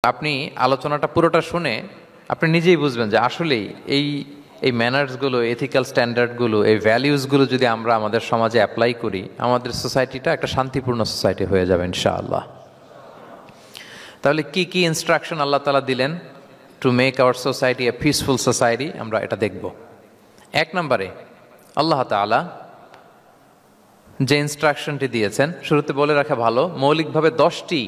আপনি আলোচনাটা পুরোটা শুনে আপনি নিজেই বুঝবেন যে আসলেই এই এই ম্যানার্সগুলো, এথিক্যাল স্ট্যান্ডার্ডগুলো, এই ভ্যালিউসগুলো যদি আমরা আমাদের সমাজে অ্যাপ্লাই করি, আমাদের সোসাইটিটা একটা শান্তিপূর্ণ সোসাইটি হয়ে যাবে ইনশাআল্লাহ। তাহলে কি কি ইনস্ট্রাকশন আল্লাহ তাআলা দিলেন to make our society a peaceful society, আমরা এটা দেখব। এক নম্বরে আল্লাহ তাআলা যে ইনস্ট্রাকশনটি দিয়েছেন, শুরুতে বলে রাখা ভালো, মৌলিকভাবে 10টি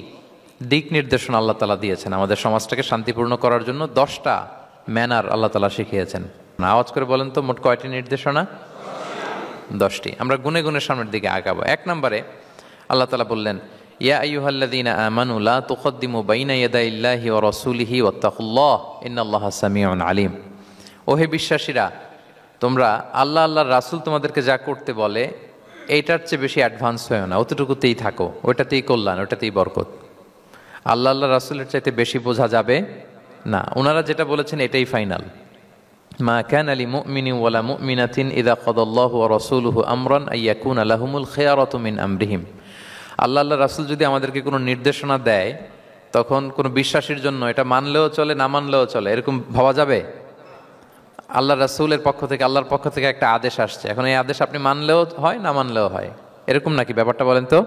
দিক নির্দেশনা আল্লাহ তাআলা দিয়েছেন আমাদের সমাজটাকে শান্তিপূর্ণ করার জন্য। 10টা ম্যানার আল্লাহ তাআলা শিখিয়েছেন। আওয়াজ করে বলেন তো মোট কয়টি নির্দেশনা? 10টি। আমরা গুনে গুনে সামনের দিকে আগাবো। এক নম্বরে আল্লাহ তাআলা বললেন, ইয়া আইয়ুহাল্লাযীনা আমানু লা তুকদ্দিমু বাইনা ইয়াদাইল্লাহি ওয়া রাসূলিহি ওয়াত্তাকুল্লাহ ইন্নাল্লাহা সামিউন আলীম। ওহে বিশ্বাসীরা, তোমরা আল্লাহ আল্লাহর রাসূল তোমাদেরকে যা করতে বলে এইটার চেয়ে বেশি অ্যাডভান্স হয়েও না, অতটুকুতেই থাকো, ওইটাতেই কল্যাণ, ওইটাতেই বরকত। আল্লাহ আল্লাহ রাসূলের চাইতে বেশি বোঝা যাবে না, ওনারা যেটা বলেছেন এটাই ফাইনাল। মা কানা লিমুমিনিন ওয়ালা মুমিনাতিন ইযা কাদাল্লাহু ওয়া রাসূলুহু আমরান আইয়াকুনা লাহুমুল খিয়ারাতু মিন আমরিহিম। আল্লাহ আল্লাহ রাসূল যদি আমাদেরকে কোনো নির্দেশনা দেয়, তখন কোনো বিশ্বাসীর জন্য এটা মানলেও চলে, না মানলেও চলে, এরকম ভাবা যাবে? আল্লাহ রাসূলের পক্ষ থেকে, আল্লাহর পক্ষ থেকে একটা আদেশ আসছে, এখন এই আদেশ আপনি মানলেও হয়, না মানলেও হয়, এরকম নাকি ব্যাপারটা? বলেন তো।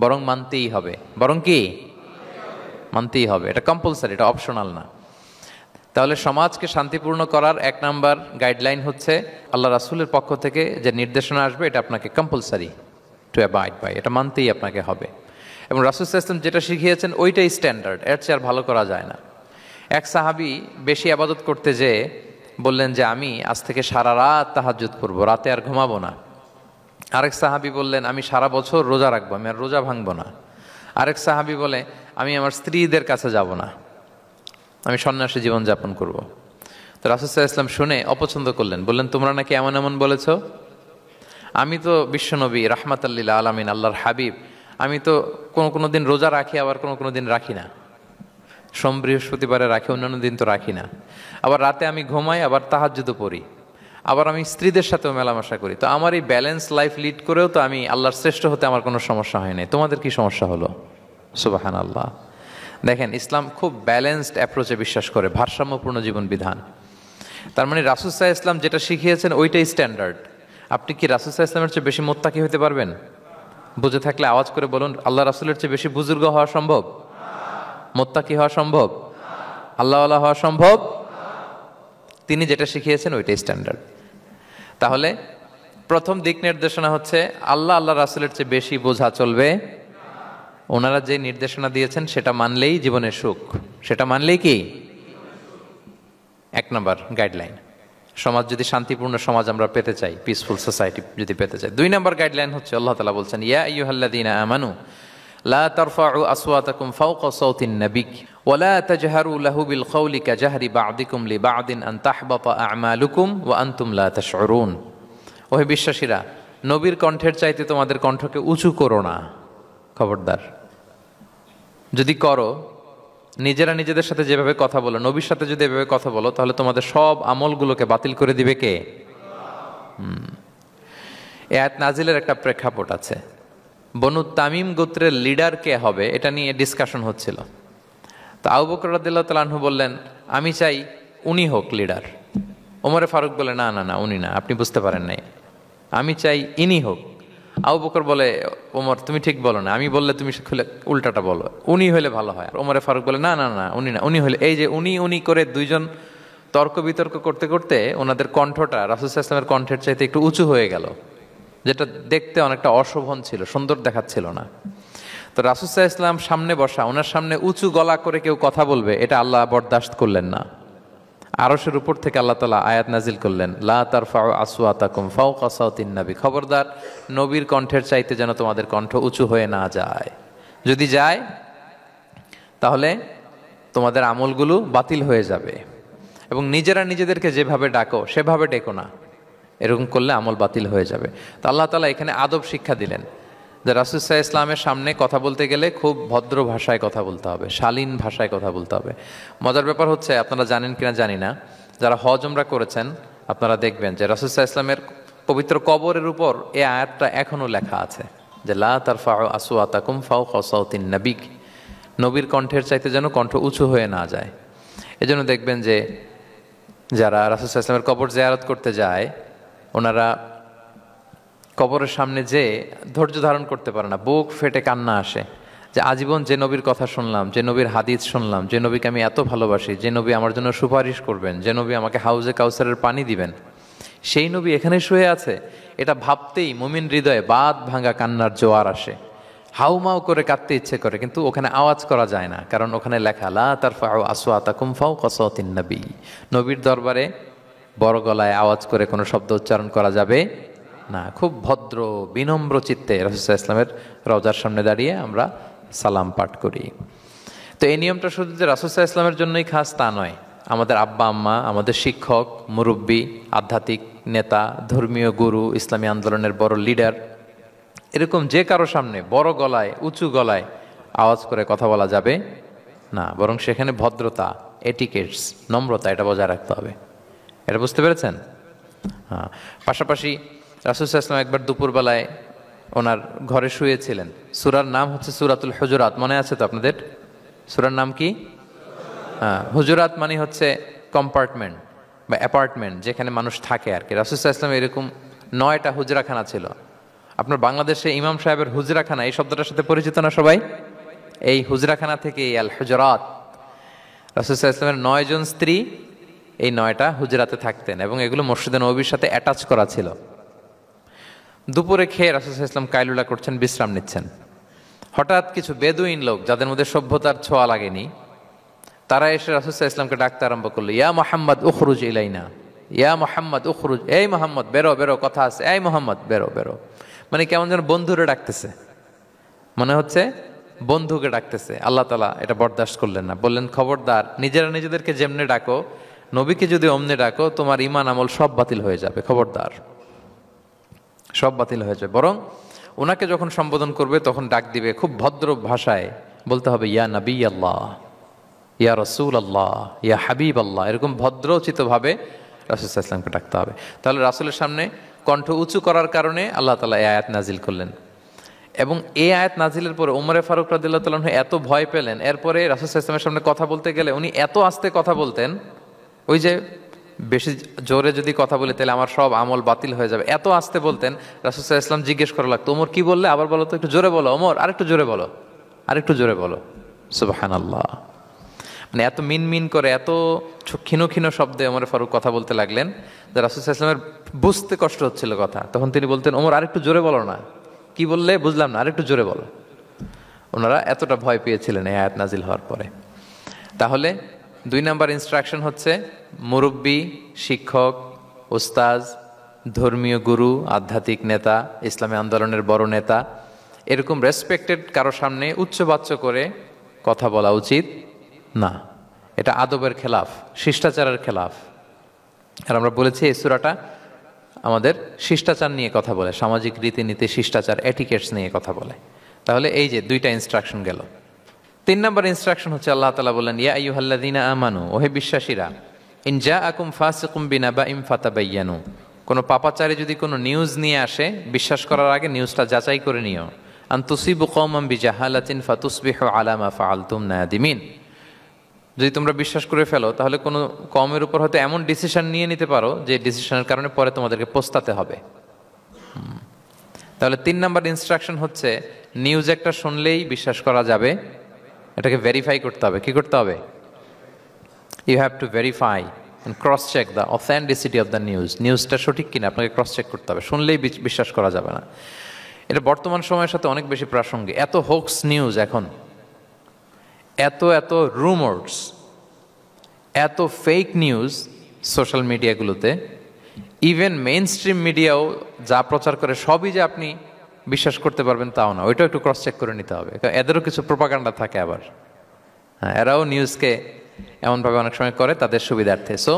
বরং মানতেই হবে, বরং কি মানতেই হবে, এটা কম্পালসারি, এটা অপশনাল না। তাহলে সমাজকে শান্তিপূর্ণ করার এক নাম্বার গাইডলাইন হচ্ছে আল্লাহ রাসূলের পক্ষ থেকে যে নির্দেশনা আসবে এটা আপনাকে কম্পালসারি টু অ্যাবাইড বাই, এটা মানতেই আপনাকে হবে। এবং রাসূল সাল্লাল্লাহু আলাইহি ওয়াসাল্লাম যেটা শিখিয়েছেন ওইটাই স্ট্যান্ডার্ড, এর চেয়ে আর ভালো করা যায় না। এক সাহাবী বেশি ইবাদত করতে যেয়ে বললেন যে আমি আজ থেকে সারা রাত তাহাজ্জুদ করবো, রাতে আর ঘুমাবো না। আরেক সাহাবী বললেন আমি সারা বছর রোজা রাখবো, আমি আর রোজা ভাঙবো না। আরেক সাহাবী বলে আমি আমার স্ত্রীদের কাছে যাব না, আমি সন্ন্যাসী জীবনযাপন করব। তো রাসূল সাল্লাল্লাহু আলাইহি ওয়াসাল্লাম শুনে অপছন্দ করলেন, বললেন তোমরা নাকি এমন এমন বলেছো, আমি তো বিশ্বনবী রাহমাতাল লিল আলামিন, আল্লাহর হাবিব, আমি তো কোনো দিন রোজা রাখি, আবার কোনো দিন রাখি না, সোম বৃহস্পতিবারে রাখি, অন্যান্য দিন তো রাখি না। আবার রাতে আমি ঘুমাই, আবার তাহাজ্জুদও পড়ি, আবার আমি স্ত্রীদের সাথেও মেলামেশা করি। তো আমার এই ব্যালেন্স লাইফ লিড করেও তো আমি আল্লাহর শ্রেষ্ঠ হতে আমার কোনো সমস্যা হয় নাই, তোমাদের কি সমস্যা হলো? সুবহানাল্লাহ। দেখেন, ইসলাম খুব ব্যালেন্সড অ্যাপ্রোচে বিশ্বাস করে, ভারসাম্যপূর্ণ জীবন বিধান। তার মানে রাসূল সাল্লাল্লাহু আলাইহি ওয়াসাল্লাম যেটা শিখিয়েছেন ওইটাই স্ট্যান্ডার্ড। আপনি কি রাসূল সাল্লাল্লাহু আলাইহি ওয়াসাল্লামের চেয়ে বেশি মুত্তাকি হতে পারবেন? বুঝে থাকলে আওয়াজ করে বলুন, আল্লাহ রাসূলের চেয়ে বেশি বুজুর্গ হওয়া সম্ভব? মুত্তাকি হওয়া সম্ভব? আল্লাহওয়ালা হওয়া সম্ভব? তিনি যেটা শিখিয়েছেন ওইটাই স্ট্যান্ডার্ড। তাহলে প্রথম দিক নির্দেশনা হচ্ছে আল্লাহ আল্লাহ রাসূলের চেয়ে বেশি বোঝা চলবে। ওনারা যে নির্দেশনা দিয়েছেন সেটা মানলেই জীবনের সুখ, সেটা মানলেই কি এক নম্বর গাইডলাইন। সমাজ যদি শান্তিপূর্ণ সমাজ আমরা পেতে চাই, পিসফুল সোসাইটি যদি পেতে চাই, 2 নম্বর গাইডলাইন হচ্ছে আল্লাহ তাআলা বলছেন, ইয়া আইয়ুহাল্লাযীনা আমানু লা তারফাউ আসওয়াতাকুম ফাওকা সাওতিন নবী ওয়া লা তাজহারু লাহু বিল কওলি কাজাহরি বা'দিকুম লিবা'দিন আন তাহবাতা আমালুকুম ওয়া আনতুম লা তাশউরুন। ওহে বিশ্বাসীরা, নবীর কণ্ঠের চাইতে তোমাদের কণ্ঠকে উঁচু করো না, খবরদার। যদি করো, নিজেরা নিজেদের সাথে যেভাবে কথা বলো, নবীর সাথে যদি এভাবে কথা বলো, তাহলে তোমাদের সব আমলগুলোকে বাতিল করে দিবে কে? এই আয়াত নাজিলের একটা প্রেক্ষাপট আছে। বনু তামিম গোত্রের লিডার কে হবে এটা নিয়ে ডিসকাশন হচ্ছিল। তো আবু বকর রাদিয়াল্লাহু তাআলা আনহু বললেন আমি চাই উনি হোক লিডার। ওমরে ফারুক বলে না না না, উনি না, আপনি বুঝতে পারেন নাই, আমি চাই ইনি হোক। আবু বকর বলে ওমর তুমি ঠিক বলো না, আমি বললে তুমি খুলে উল্টাটা বলো, উনি হলে ভালো হয়। ওমরে ফারুক বলে না না না, উনি না, উনি হলে। এই যে উনি করে দুইজন তর্ক বিতর্ক করতে করতে ওনাদের কণ্ঠটা রাসূল সাল্লাল্লাহু আলাইহি ওয়াসাল্লামের কণ্ঠের চাইতে একটু উঁচু হয়ে গেল, যেটা দেখতে অনেকটা অশোভন ছিল, সুন্দর দেখাচ্ছিল না। তো রাসূল সাল্লাল্লাহু আলাইহি ওয়াসাল্লাম সামনে বসা, ওনার সামনে উঁচু গলা করে কেউ কথা বলবে, এটা আল্লাহ বরদাশত করলেন না। আরশের উপর থেকে আল্লাহ তাআলা আয়াত নাজিল করলেন, লা তারফাউ আসওয়াতাকুম ফাওকা সাওতিন নবী, খবরদার নবীর কণ্ঠের চাইতে যেন তোমাদের কণ্ঠ উঁচু হয়ে না যায়। যদি যায় তাহলে তোমাদের আমলগুলো বাতিল হয়ে যাবে। এবং নিজেরা নিজেদেরকে যেভাবে ডাকো সেভাবে ডেকো না, এরকম করলে আমল বাতিল হয়ে যাবে। তো আল্লাহ তাআলা এখানে আদব শিক্ষা দিলেন যে রাসূল সাল্লাল্লাহু আলাইহি ওয়াসাল্লামের সামনে কথা বলতে গেলে খুব ভদ্র ভাষায় কথা বলতে হবে, শালীন ভাষায় কথা বলতে হবে। মজার ব্যাপার হচ্ছে, আপনারা জানেন কিনা জানি না, যারা হজ উমরা করেছেন আপনারা দেখবেন যে রাসূল সাল্লাল্লাহু আলাইহি ওয়াসাল্লামের পবিত্র কবরের উপর এই আয়াতটা এখনো লেখা আছে যে লা তারফাউ আসওয়াতাকুম ফাওকা সাওতিন নবী, নবীর কণ্ঠের চাইতে যেন কণ্ঠ উঁচু হয়ে না যায়। এজন্য দেখবেন যে যারা রাসূল সাল্লাল্লাহু আলাইহি ওয়াসাল্লামের কবর জিয়ারত করতে যায়, ওনারা কবরের সামনে যে ধৈর্য ধারণ করতে পারে না, বুক ফেটে কান্না আসে যে আজীবন যে নবীর কথা শুনলাম, যে নবীর হাদিস শুনলাম, যে নবীকে আমি এত ভালোবাসি, যে নবী আমার জন্য সুপারিশ করবেন, যে নবী আমাকে হাউজে কাউসারের পানি দিবেন, সেই নবী এখানে শুয়ে আছে। এটা ভাবতেই মুমিন হৃদয়ে বাঁধ ভাঙা কান্নার জোয়ার আসে, হাউমাউ করে কাঁদতে ইচ্ছে করে, কিন্তু ওখানে আওয়াজ করা যায় না, কারণ ওখানে লেখা লা তারফাউ আসওয়াতাকুম ফাওকা সাওতিন নবী। নবীর দরবারে বড় গলায় আওয়াজ করে কোনো শব্দ উচ্চারণ করা যাবে না। খুব ভদ্র বিনম্র চিত্তে রাসূল সাল্লাল্লাহু আলাইহি ওয়াসাল্লামের রওজার সামনে দাঁড়িয়ে আমরা সালাম পাঠ করি। তো এই নিয়মটা শুধু যে রাসূল সাল্লাল্লাহু আলাইহি ওয়াসাল্লামের জন্যই খাস তা নয়, আমাদের আব্বা আম্মা, আমাদের শিক্ষক, মুরব্বী, আধ্যাত্মিক নেতা, ধর্মীয় গুরু, ইসলামী আন্দোলনের বড় লিডার, এরকম যে কারো সামনে বড় গলায় উঁচু গলায় আওয়াজ করে কথা বলা যাবে না, বরং সেখানে ভদ্রতা, এটিকেটস, নম্রতা এটা বজায় রাখতে হবে। এটা বুঝতে পেরেছেন? হ্যাঁ। পাশাপাশি রাসূল সাল্লাল্লাহু আলাইহি ওয়াসাল্লাম একবার দুপুরবেলায় ওনার ঘরে শুয়েছিলেন। সূরার নাম হচ্ছে সূরাতুল হুজুরাত, মনে আছে তো আপনাদের? সূরার নাম কি? হ্যাঁ, হুজুরাত মানে হচ্ছে কম্পার্টমেন্ট বা অ্যাপার্টমেন্ট, যেখানে মানুষ থাকে আর কি। রাসূল সাল্লাল্লাহু আলাইহি ওয়াসাল্লাম এরকম 9টা হুজরাখানা ছিল। আপনার বাংলাদেশে ইমাম সাহেবের হুজরাখানা এই শব্দটার সাথে পরিচিত না সবাই? এই হুজরাখানা থেকে আল হুজরাত। রাসূল সাল্লাল্লাহু আলাইহি ওয়াসাল্লামের 9 জন স্ত্রী এই 9টা হুজরাতে থাকতেন এবং এগুলো মসজিদে নববীর সাথে অ্যাটাচ করা ছিল। দুপুরে খেয়ে রাসূল সাল্লাল্লাহু আলাইহি ওয়াসাল্লাম কাইলুলা করছেন, বিশ্রাম নিচ্ছেন। হঠাৎ কিছু বেদুইন লোক, যাদের মধ্যে সভ্যতার ছোঁয়া লাগেনি, তারা এসে রাসূল সাল্লাল্লাহু আলাইহি ওয়াসাল্লামকে ডাকতে আরম্ভ করলো, ইয়া মুহাম্মদ উখরুজ ইলাইনা, ইয়া মুহাম্মদ উখরুজ, এই মুহাম্মদ বেরো বেরো, কথা আছে, এই মুহাম্মদ বেরো বেরো। মানে কেমন যেন বন্ধুরে ডাকতেছে, মনে হচ্ছে বন্ধুকে ডাকতেছে। আল্লাহ তাআলা এটা বরদাস্ত করলেন না, বললেন খবরদার, নিজেরা নিজেদেরকে যেমনে ডাকো, নবীকে যদি অমনে ডাকো, তোমার ঈমান আমল সব বাতিল হয়ে যাবে, খবরদার, সব বাতিল হয়ে যাবে। বরং ওনাকে যখন সম্বোধন করবে তখন ডাক দিবে খুব ভদ্র ভাষায়, বলতে হবে ইয়া নবী আল্লাহ, ইয়া রসুল আল্লাহ, ইয়া হাবিব আল্লাহ, এরকম ভদ্রোচিতভাবে রাসূল সাল্লাল্লাহু আলাইহি ওয়াসাল্লামকে ডাকতে হবে। তাহলে রাসূলের সামনে কণ্ঠ উঁচু করার কারণে আল্লাহ তাআলা এই আয়াত নাজিল করলেন। এবং এই আয়াত নাজিলের পরে ওমরে ফারুক রাদিয়াল্লাহু তাআলা আনহু এত ভয় পেলেন, এরপরে রাসূল সাল্লাল্লাহু আলাইহি ওয়াসাল্লামের সামনে কথা বলতে গেলে উনি এত আস্তে কথা বলতেন, ওই যে বেশি জোরে যদি কথা বলি তাহলে আমার সব আমল বাতিল হয়ে যাবে, এত আস্তে বলতেন। রাসূল সাল্লাল্লাহু আলাইহি ওয়াসাল্লাম জিজ্ঞেস করা লাগতো, ওমর কি বললে, আবার বলো তো, একটু জোরে বলো, ওমর আরেকটু জোরে বলো, আরেকটু জোরে বলো। সুবহানাল্লাহ। মানে এত মিন মিন করে, এত ক্ষীণ ক্ষীণ শব্দে ওমর ফারুক কথা বলতে লাগলেন যে রাসূল সাল্লাল্লাহু আলাইহি ওয়াসাল্লামের বুঝতে কষ্ট হচ্ছিল কথা। তখন তিনি বলতেন, ওমর আরেকটু জোরে বলো না, কি বললে বুঝলাম না, আরেকটু জোরে বলো। ওনারা এতটা ভয় পেয়েছিলেন এই আয়াত নাজিল হওয়ার পরে। তাহলে 2 নাম্বার ইনস্ট্রাকশন হচ্ছে, মুরব্বী, শিক্ষক, উস্তাজ, ধর্মীয় গুরু, আধ্যাত্মিক নেতা, ইসলামী আন্দোলনের বড় নেতা, এরকম রেসপেক্টেড কারো সামনে উচ্চবাচ্য করে কথা বলা উচিত না। এটা আদবের খেলাফ, শিষ্টাচারের খেলাফ। আর আমরা বলেছি এই সূরাটা আমাদের শিষ্টাচার নিয়ে কথা বলে, সামাজিক রীতিনীতি, শিষ্টাচার, এটিকেটস নিয়ে কথা বলে। তাহলে এই যে 2টা ইনস্ট্রাকশন গেল। 3 নম্বর ইনস্ট্রাকশন হচ্ছে, আল্লাহ তাআলা বললেন, ইয়া আইয়ুহাল্লাযীনা আমানু, ওহে বিশ্বাসীরা, ইন জাআকুম ফাসিকুম বিনাবাইন ফাতাবায়ানু, কোনো পাপাচারী যদি কোনো নিউজ নিয়ে আসে, বিশ্বাস করার আগে নিউজটা যাচাই করে নিও। আন তুসিবু কওমান বিজাহালাতিন ফাতুসবিহু আলা মা ফাআলতুম নাদিমিন, যদি তোমরা বিশ্বাস করে ফেলো তাহলে কোনো কওমের উপর হয়তো এমন ডিসিশন নিয়ে নিতে পারো যে ডিসিশনের কারণে পরে তোমাদেরকে পস্তাতে হবে। তাহলে 3 নম্বর ইনস্ট্রাকশন হচ্ছে, নিউজ একটা শুনলেই বিশ্বাস করা যাবে, এটাকে ভেরিফাই করতে হবে। কি করতে হবে? You have to verify and cross check the authenticity of the news. নিউজটা সঠিক কিনা আপনাকে ক্রস চেক করতে হবে, শুনলেই বিশ্বাস করা যাবে না। এটা বর্তমান সময়ের সাথে অনেক বেশি প্রাসঙ্গিক। এত হোক্স নিউজ এখন, এত এত রুমার্স, এত ফেক নিউজ সোশ্যাল মিডিয়াগুলোতে, ইভেন মেইন স্ট্রিম মিডিয়াও যা প্রচার করে সবই যে আপনি বিশ্বাস করতে পারবেন তাও না, ওইটাও একটু ক্রস চেক করে নিতে হবে। এদেরও কিছু প্রোপাগান্ডা থাকে আবার, হ্যাঁ, এরাও নিউজকে এমনভাবে অনেক সময় করে তাদের সুবিধার্থে। সো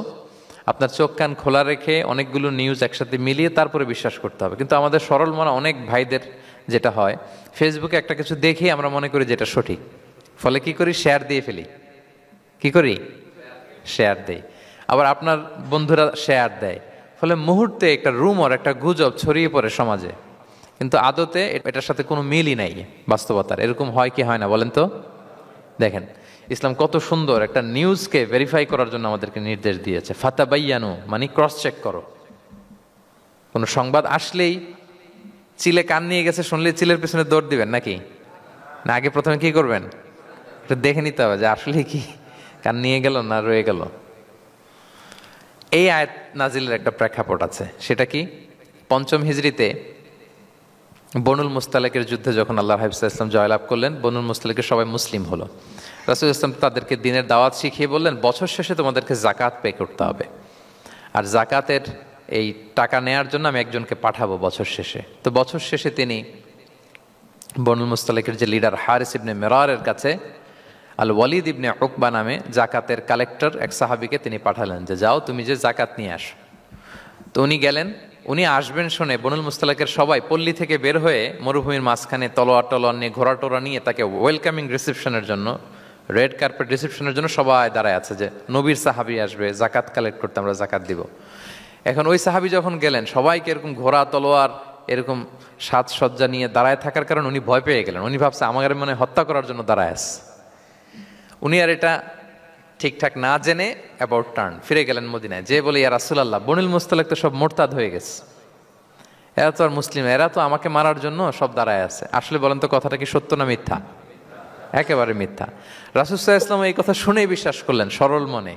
আপনার চোখ কান খোলা রেখে অনেকগুলো নিউজ একসাথে মিলিয়ে তারপরে বিশ্বাস করতে হবে। কিন্তু আমাদের সরল মনা অনেক ভাইদের যেটা হয়, ফেসবুকে একটা কিছু দেখে আমরা মনে করি যেটা সঠিক, ফলে কি করি, শেয়ার দিয়ে ফেলি। কি করি? শেয়ার দেই। আবার আপনার বন্ধুরা শেয়ার দেয়, ফলে মুহূর্তে একটা রুমর, একটা গুজব ছড়িয়ে পড়ে সমাজে, কিন্তু আদতে এটার সাথে কোনো মিলই নাই বাস্তবতার। এরকম হয় কি হয় না বলেন তো? দেখেন ইসলাম কত সুন্দর একটা নিউজকে ভেরিফাই করার জন্য আমাদেরকে নির্দেশ দিয়েছে। ফাতাবাইয়ানু মানে ক্রস চেক করো। কোনো সংবাদ আসলেই চিলে কান নিয়ে গেছে শুনলে চিলের পেছনে দৌড় দিবেন নাকি? না, আগে প্রথমে কি করবেন? একটু দেখে নিতে হবে যে আসলে কি কান নিয়ে গেল না রয়ে গেল। এই আয়াত নাজিলের একটা প্রেক্ষাপট আছে, সেটা কি? পঞ্চম হিজরিতে বনুল মুস্তালেকের যুদ্ধে যখন আল্লাহ হাবিব ইসলাম জয়লাভ করলেন, বনুল মুস্তালেকের সবাই মুসলিম হলো। রাসূল ইসলাম তাদেরকে দিনের দাওয়াত শিখিয়ে বললেন, বছর শেষে তোমাদেরকে জাকাত পে করতে হবে, আর জাকাতের এই টাকা নেয়ার জন্য আমি একজনকে পাঠাবো বছর শেষে। তো বছর শেষে তিনি বনুল মুস্তালেকের যে লিডার হারিস ইবনে মিরারের কাছে আল ওয়ালিদ ইবনে উকবা নামে জাকাতের কালেক্টর এক সাহাবীকে তিনি পাঠালেন যে যাও তুমি যে জাকাত নিয়ে আসো। তো উনি গেলেন, উনি আসবেন শুনে বনুল মুস্তালাকের সবাই পল্লী থেকে বের হয়ে মরুভূমির মাঝখানে তলোয়ার নিয়ে ঘোড়া টোরা নিয়ে তাকে ওয়েলকামিং রিসেপশনের জন্য, রেড কার্পেট রিসেপশনের জন্য সবাই দাঁড়ায় আছে যে নবীর সাহাবী আসবে, জাকাত কালেক্ট করতে, আমরা জাকাত দিব। এখন ওই সাহাবী যখন গেলেন, সবাইকে এরকম ঘোড়া তলোয়ার এরকম সাজসজ্জা নিয়ে দাঁড়ায় থাকার কারণে উনি ভয় পেয়ে গেলেন। উনি ভাবছে আমাদের মনে হত্যা করার জন্য দাঁড়ায় আছে। উনি আর এটা ঠিকঠাক না জেনে অ্যাবাউট টার্ন ফিরে গেলেন মদিনায়, যে বলে ইয়া রাসূলুল্লাহ, বনুল মুস্তালাক তো সব মোরতাদ হয়ে গেছে, এরা তো আর মুসলিম, এরা তো আমাকে মারার জন্য সব দাঁড়ায় আছে। আসলে বলেন তো কথাটা কি সত্য না মিথ্যা? একেবারে মিথ্যা। রাসূল সাল্লাল্লাহু আলাইহি ওয়াসাল্লাম এই কথা শুনেই বিশ্বাস করলেন সরল মনে।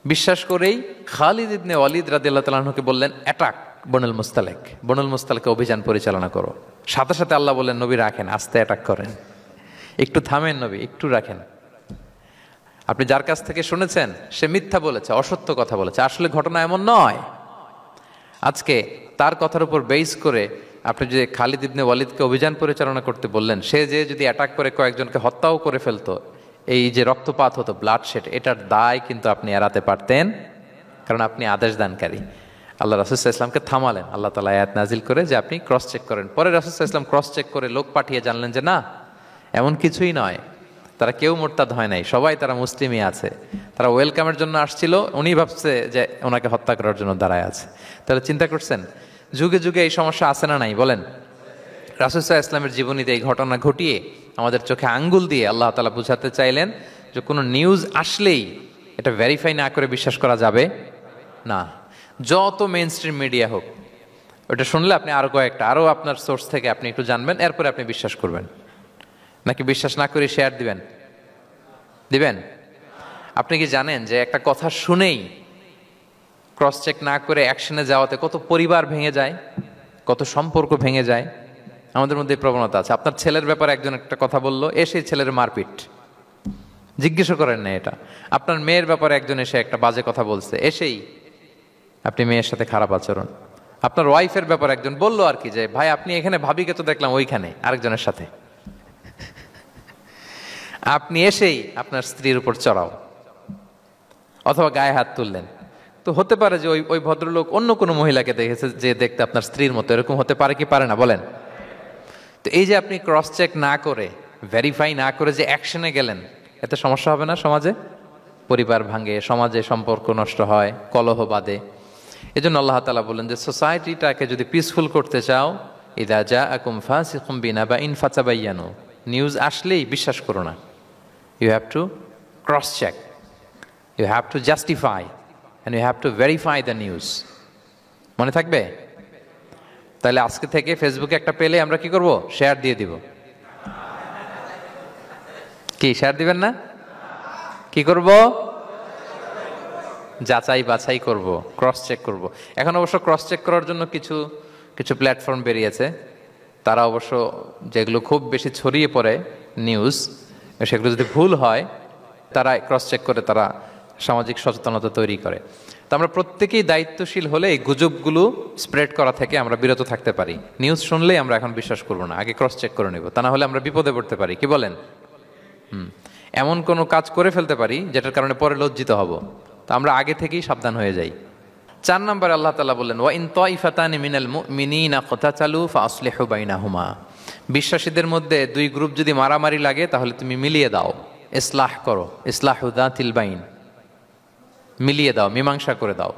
বিশ্বাস করেই খালিদ ইবনে ওয়ালিদ রাদিয়াল্লাহু তাআলা আনহুকে বললেন, অ্যাটাক বনুল মুস্তালাক, বনুল মুস্তালাকে অভিযান পরিচালনা করো। সাথে সাথে আল্লাহ বললেন, নবী রাখেন, আস্তে অ্যাটাক করেন, একটু থামেন নবী, একটু রাখেন। আপনি যার কাছ থেকে শুনেছেন সে মিথ্যা বলেছে, অসত্য কথা বলেছে, আসলে ঘটনা এমন নয়। আজকে তার কথার উপর বেস করে আপনি যে খালিদ ইবনে ওয়ালিদকে অভিযান পরিচালনা করতে বললেন, সে যে যদি অ্যাটাক করে কয়েকজনকে হত্যাও করে ফেলতো, এই যে রক্তপাত হতো, ব্লাড শেড, এটার দায় কিন্তু আপনি এড়াতে পারতেন, কারণ আপনি আদেশ দানকারী। আল্লাহ রাসূল সাল্লাল্লাহু আলাইহি ওয়াসাল্লামকে থামালেন আল্লাহ তাআলা আয়াত নাজিল করে যে আপনি ক্রস চেক করেন। পরে রাসূল সাল্লাল্লাহু আলাইহি ওয়াসাল্লাম ক্রস চেক করে লোক পাঠিয়ে জানলেন যে না, এমন কিছুই নয়, তারা কেউ মোরতাদ হয় নাই, সবাই তারা মুসলিমই আছে, তারা ওয়েলকামের জন্য আসছিল, উনি ভাবছে যে ওনাকে হত্যা করার জন্য দাঁড়ায় আছে। তাহলে চিন্তা করছেন যুগে যুগে এই সমস্যা আছে না নাই বলেন? রাসূল সাল্লাল্লাহু আলাইহি ওয়াসাল্লামের জীবনীতে এই ঘটনা ঘটিয়ে আমাদের চোখে আঙ্গুল দিয়ে আল্লাহ তাআলা বুঝাতে চাইলেন যে কোনো নিউজ আসলেই এটা ভেরিফাই না করে বিশ্বাস করা যাবে না। যত মেইন স্ট্রিম মিডিয়া হোক, ওটা শুনলে আপনি আরও আপনার সোর্স থেকে আপনি একটু জানবেন, এরপরে আপনি বিশ্বাস করবেন। নাকি বিশ্বাস না করে শেয়ার দিবেন? আপনি কি জানেন যে একটা কথা শুনেই ক্রস চেক না করে অ্যাকশনে যাওয়াতে কত পরিবার ভেঙে যায়, কত সম্পর্ক ভেঙে যায়? আমাদের মধ্যে এই প্রবণতা আছে। আপনার ছেলের ব্যাপারে একজন একটা কথা বললো, এসে ছেলের মারপিট, জিজ্ঞেস করেন না এটা। আপনার মেয়ের ব্যাপারে একজন এসে একটা বাজে কথা বলছে, এসেই আপনি মেয়ের সাথে খারাপ আচরণ। আপনার ওয়াইফের ব্যাপারে একজন বললো আর কি যে ভাই আপনি এখানে, ভাবিকে তো দেখলাম ওইখানে আরেকজনের সাথে, আপনি এসেই আপনার স্ত্রীর উপর চড়াও অথবা গায়ে হাত তুললেন। তো হতে পারে যে ওই ভদ্রলোক অন্য কোনো মহিলাকে দেখেছে যে দেখতে আপনার স্ত্রীর মতো, এরকম হতে পারে কি পারে না বলেন? তো এই যে আপনি ক্রস চেক না করে, ভেরিফাই না করে যে অ্যাকশনে গেলেন, এতে সমস্যা হবে না সমাজে? পরিবার ভাঙে, সমাজে সম্পর্ক নষ্ট হয়, কলহ বাঁধে। এই জন্য আল্লাহ তাআলা বলেন যে সোসাইটিটাকে যদি পিসফুল করতে চাও, ইযা জাআকুম ফাসিকুম বিনাবাইন ফাতাবায়ানু, নিউজ আসলেই বিশ্বাস করো না। You have to cross check, you have to justify, and you have to verify the news. মনে থাকবে? তাহলে আজকে থেকে ফেসবুকে একটা পেলে আমরা কি করব? শেয়ার দিয়ে দিব। কি শেয়ার দিবেন না? কি করব? যাচাই বাছাই করব, ক্রস চেক করব। এখন অবশ্য ক্রস চেক করার জন্য কিছু প্ল্যাটফর্ম বেরিয়েছে, তারা অবশ্য যেগুলো খুব বেশি ছড়িয়ে পড়ে নিউজ, সেগুলো যদি ভুল হয় তারা ক্রস চেক করে তারা সামাজিক সচেতনতা তৈরি করে। তো আমরা প্রত্যেকেই দায়িত্বশীল হলে এই গুজবগুলো স্প্রেড করা থেকে আমরা বিরত থাকতে পারি। নিউজ শুনলেই আমরা এখন বিশ্বাস করব না, আগে ক্রস চেক করে নেব, তা না হলে আমরা বিপদে পড়তে পারি। কি বলেন? এমন কোনো কাজ করে ফেলতে পারি যেটার কারণে পরে লজ্জিত হব। তো আমরা আগে থেকেই সাবধান হয়ে যাই। 4 নম্বরে আল্লাহ তাআলা বললেন, ওয়া ইন তাইফাতানি মিনাল মুমিনিনা ক্তাতালু ফাসলিহু বাইনাহুমা, বিশ্বাসীদের মধ্যে 2 গ্রুপ যদি মারামারি লাগে তাহলে তুমি মিলিয়ে দাও, ইসলাহ করো, ইসলাহু যাতিল বাইন, মিলিয়ে দাও, মীমাংসা করে দাও,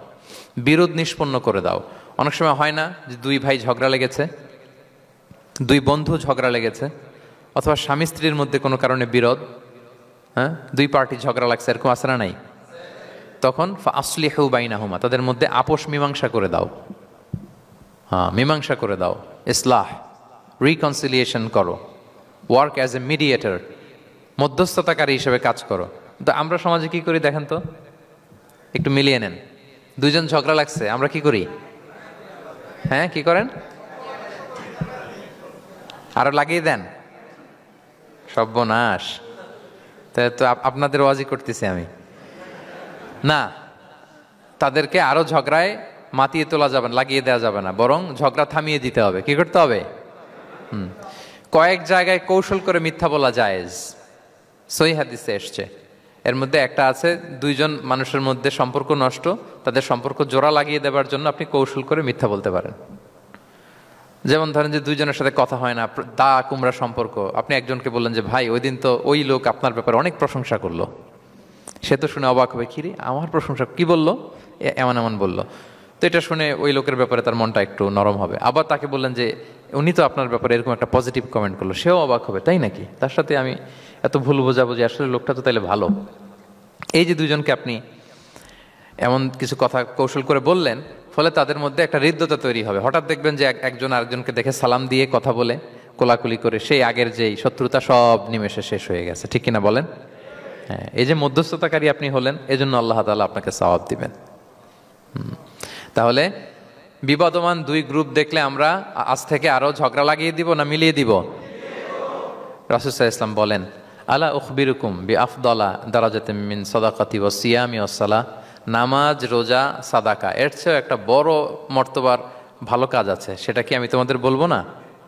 বিরোধ নিষ্পন্ন করে দাও। অনেক সময় হয় না যে 2 ভাই ঝগড়া লেগেছে, 2 বন্ধু ঝগড়া লেগেছে, অথবা স্বামী স্ত্রীর মধ্যে কোনো কারণে বিরোধ, হ্যাঁ, দুই পার্টি ঝগড়া লাগছে, এরকম আছে না নাই? তখন ফাসলিহু বাইনাহুমা, তাদের মধ্যে আপোষ মীমাংসা করে দাও। হ্যাঁ, মীমাংসা করে দাও, ইসলাহ, রিকনসিলিয়েশন করো, ওয়ার্ক অ্যাজ এ মিডিয়েটর, মধ্যস্থতাকারী হিসেবে কাজ করো। তো আমরা সমাজে কি করি দেখেন তো, একটু মিলিয়ে নেন। দুইজন ঝগড়া লাগছে, আমরা কি করি? হ্যাঁ, কি করেন? আরো লাগিয়ে দেন, সর্বনাশ। তাই তো আপনাদের ওয়াজি করতেছি আমি না, তাদেরকে আরো ঝগড়ায় মাতিয়ে তোলা যাবে না, লাগিয়ে দেওয়া যাবে না, বরং ঝগড়া থামিয়ে দিতে হবে। কি করতে হবে? কয়েক জায়গায় কৌশল করে মিথ্যা বলা জায়েজ, সহিহ হাদিসে এসছে। এর মধ্যে একটা আছে, দুইজন মানুষের মধ্যে সম্পর্ক নষ্ট, তাদের সম্পর্ক জোড়া লাগিয়ে দেওয়ার জন্য আপনি কৌশল করে মিথ্যা বলতে পারেন। যেমন ধরেন যে দুইজনের সাথে কথা হয় না, দা কুমড়া সম্পর্ক, আপনি একজনকে বললেন যে ভাই ওই দিন তো ওই লোক আপনার ব্যাপারে অনেক প্রশংসা করলো, সে তো শুনে অবাক হবে, কি রে আমার প্রশংসা, কি বললো, এমন এমন বললো। তো এটা শুনে ওই লোকের ব্যাপারে তার মনটা একটু নরম হবে। আবার তাকে বললেন যে উনি তো আপনার ব্যাপারে এরকম একটা পজিটিভ কমেন্ট করলো, সেও অবাক হবে, তাই নাকি, তার সাথে আমি এত ভুল বোঝাবো যে আসলে লোকটা তো তাইলে ভালো। এই যে দুইজনকে আপনি এমন কিছু কথা কৌশল করে বললেন, ফলে তাদের মধ্যে একটা হৃদ্যতা তৈরি হবে। হঠাৎ দেখবেন যে একজন আরেকজনকে দেখে সালাম দিয়ে কথা বলে কোলাকুলি করে সেই আগের যেই শত্রুতা সব নিমেষে শেষ হয়ে গেছে। ঠিক কিনা বলেন? হ্যাঁ, এই যে মধ্যস্থতাকারী আপনি হলেন, এজন্য আল্লাহ তাআলা আপনাকে সওয়াব দিবেন। তাহলে বিবাদমান দুই গ্রুপ দেখলে আমরা আজ থেকে আরো ঝগড়া লাগিয়ে দিব না মিলিয়ে দিব? রাসূল সাল্লাল্লাহু আলাইহি ওয়াসাল্লাম বলেন, আলা উখবিরুকুম বিআফদালা দারাজাতিম মিন সাদাকাতি ওয়াস সিয়ামি ওয়াস সালাহ, নামাজ, রোজা, সাদাকা, এর চেয়ে একটা বড় মর্তবার ভালো কাজ আছে, সেটা কি আমি তোমাদের বলবো না?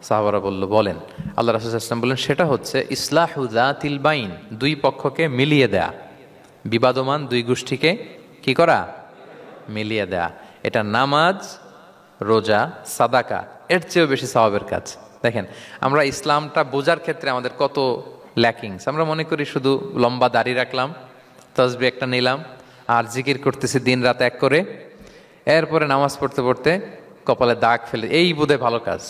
সাহাবারা বলল, বলেন। আল্লাহ রাসূল সাল্লাল্লাহু আলাইহি ওয়াসাল্লাম বললেন, সেটা হচ্ছে ইসলাহু যাতিল বাইন, দুই পক্ষকে মিলিয়ে দেয়া, বিবাদমান দুই গোষ্ঠীকে কি করা? মিলিয়ে দেয়া। এটা নামাজ, রোজা, সাদাকা এর চেয়েও বেশি সওয়াবের কাজ। দেখেন, আমরা ইসলামটা বোঝার ক্ষেত্রে আমাদের কত ল্যাকিংস। আমরা মনে করি শুধু লম্বা দাড়ি রাখলাম, তাসবিহ একটা নিলাম, আর জিকির করতেছি দিন রাত এক করে, এরপরে নামাজ পড়তে পড়তে কপালে দাগ ফেলে, এই বোধহয় ভালো কাজ,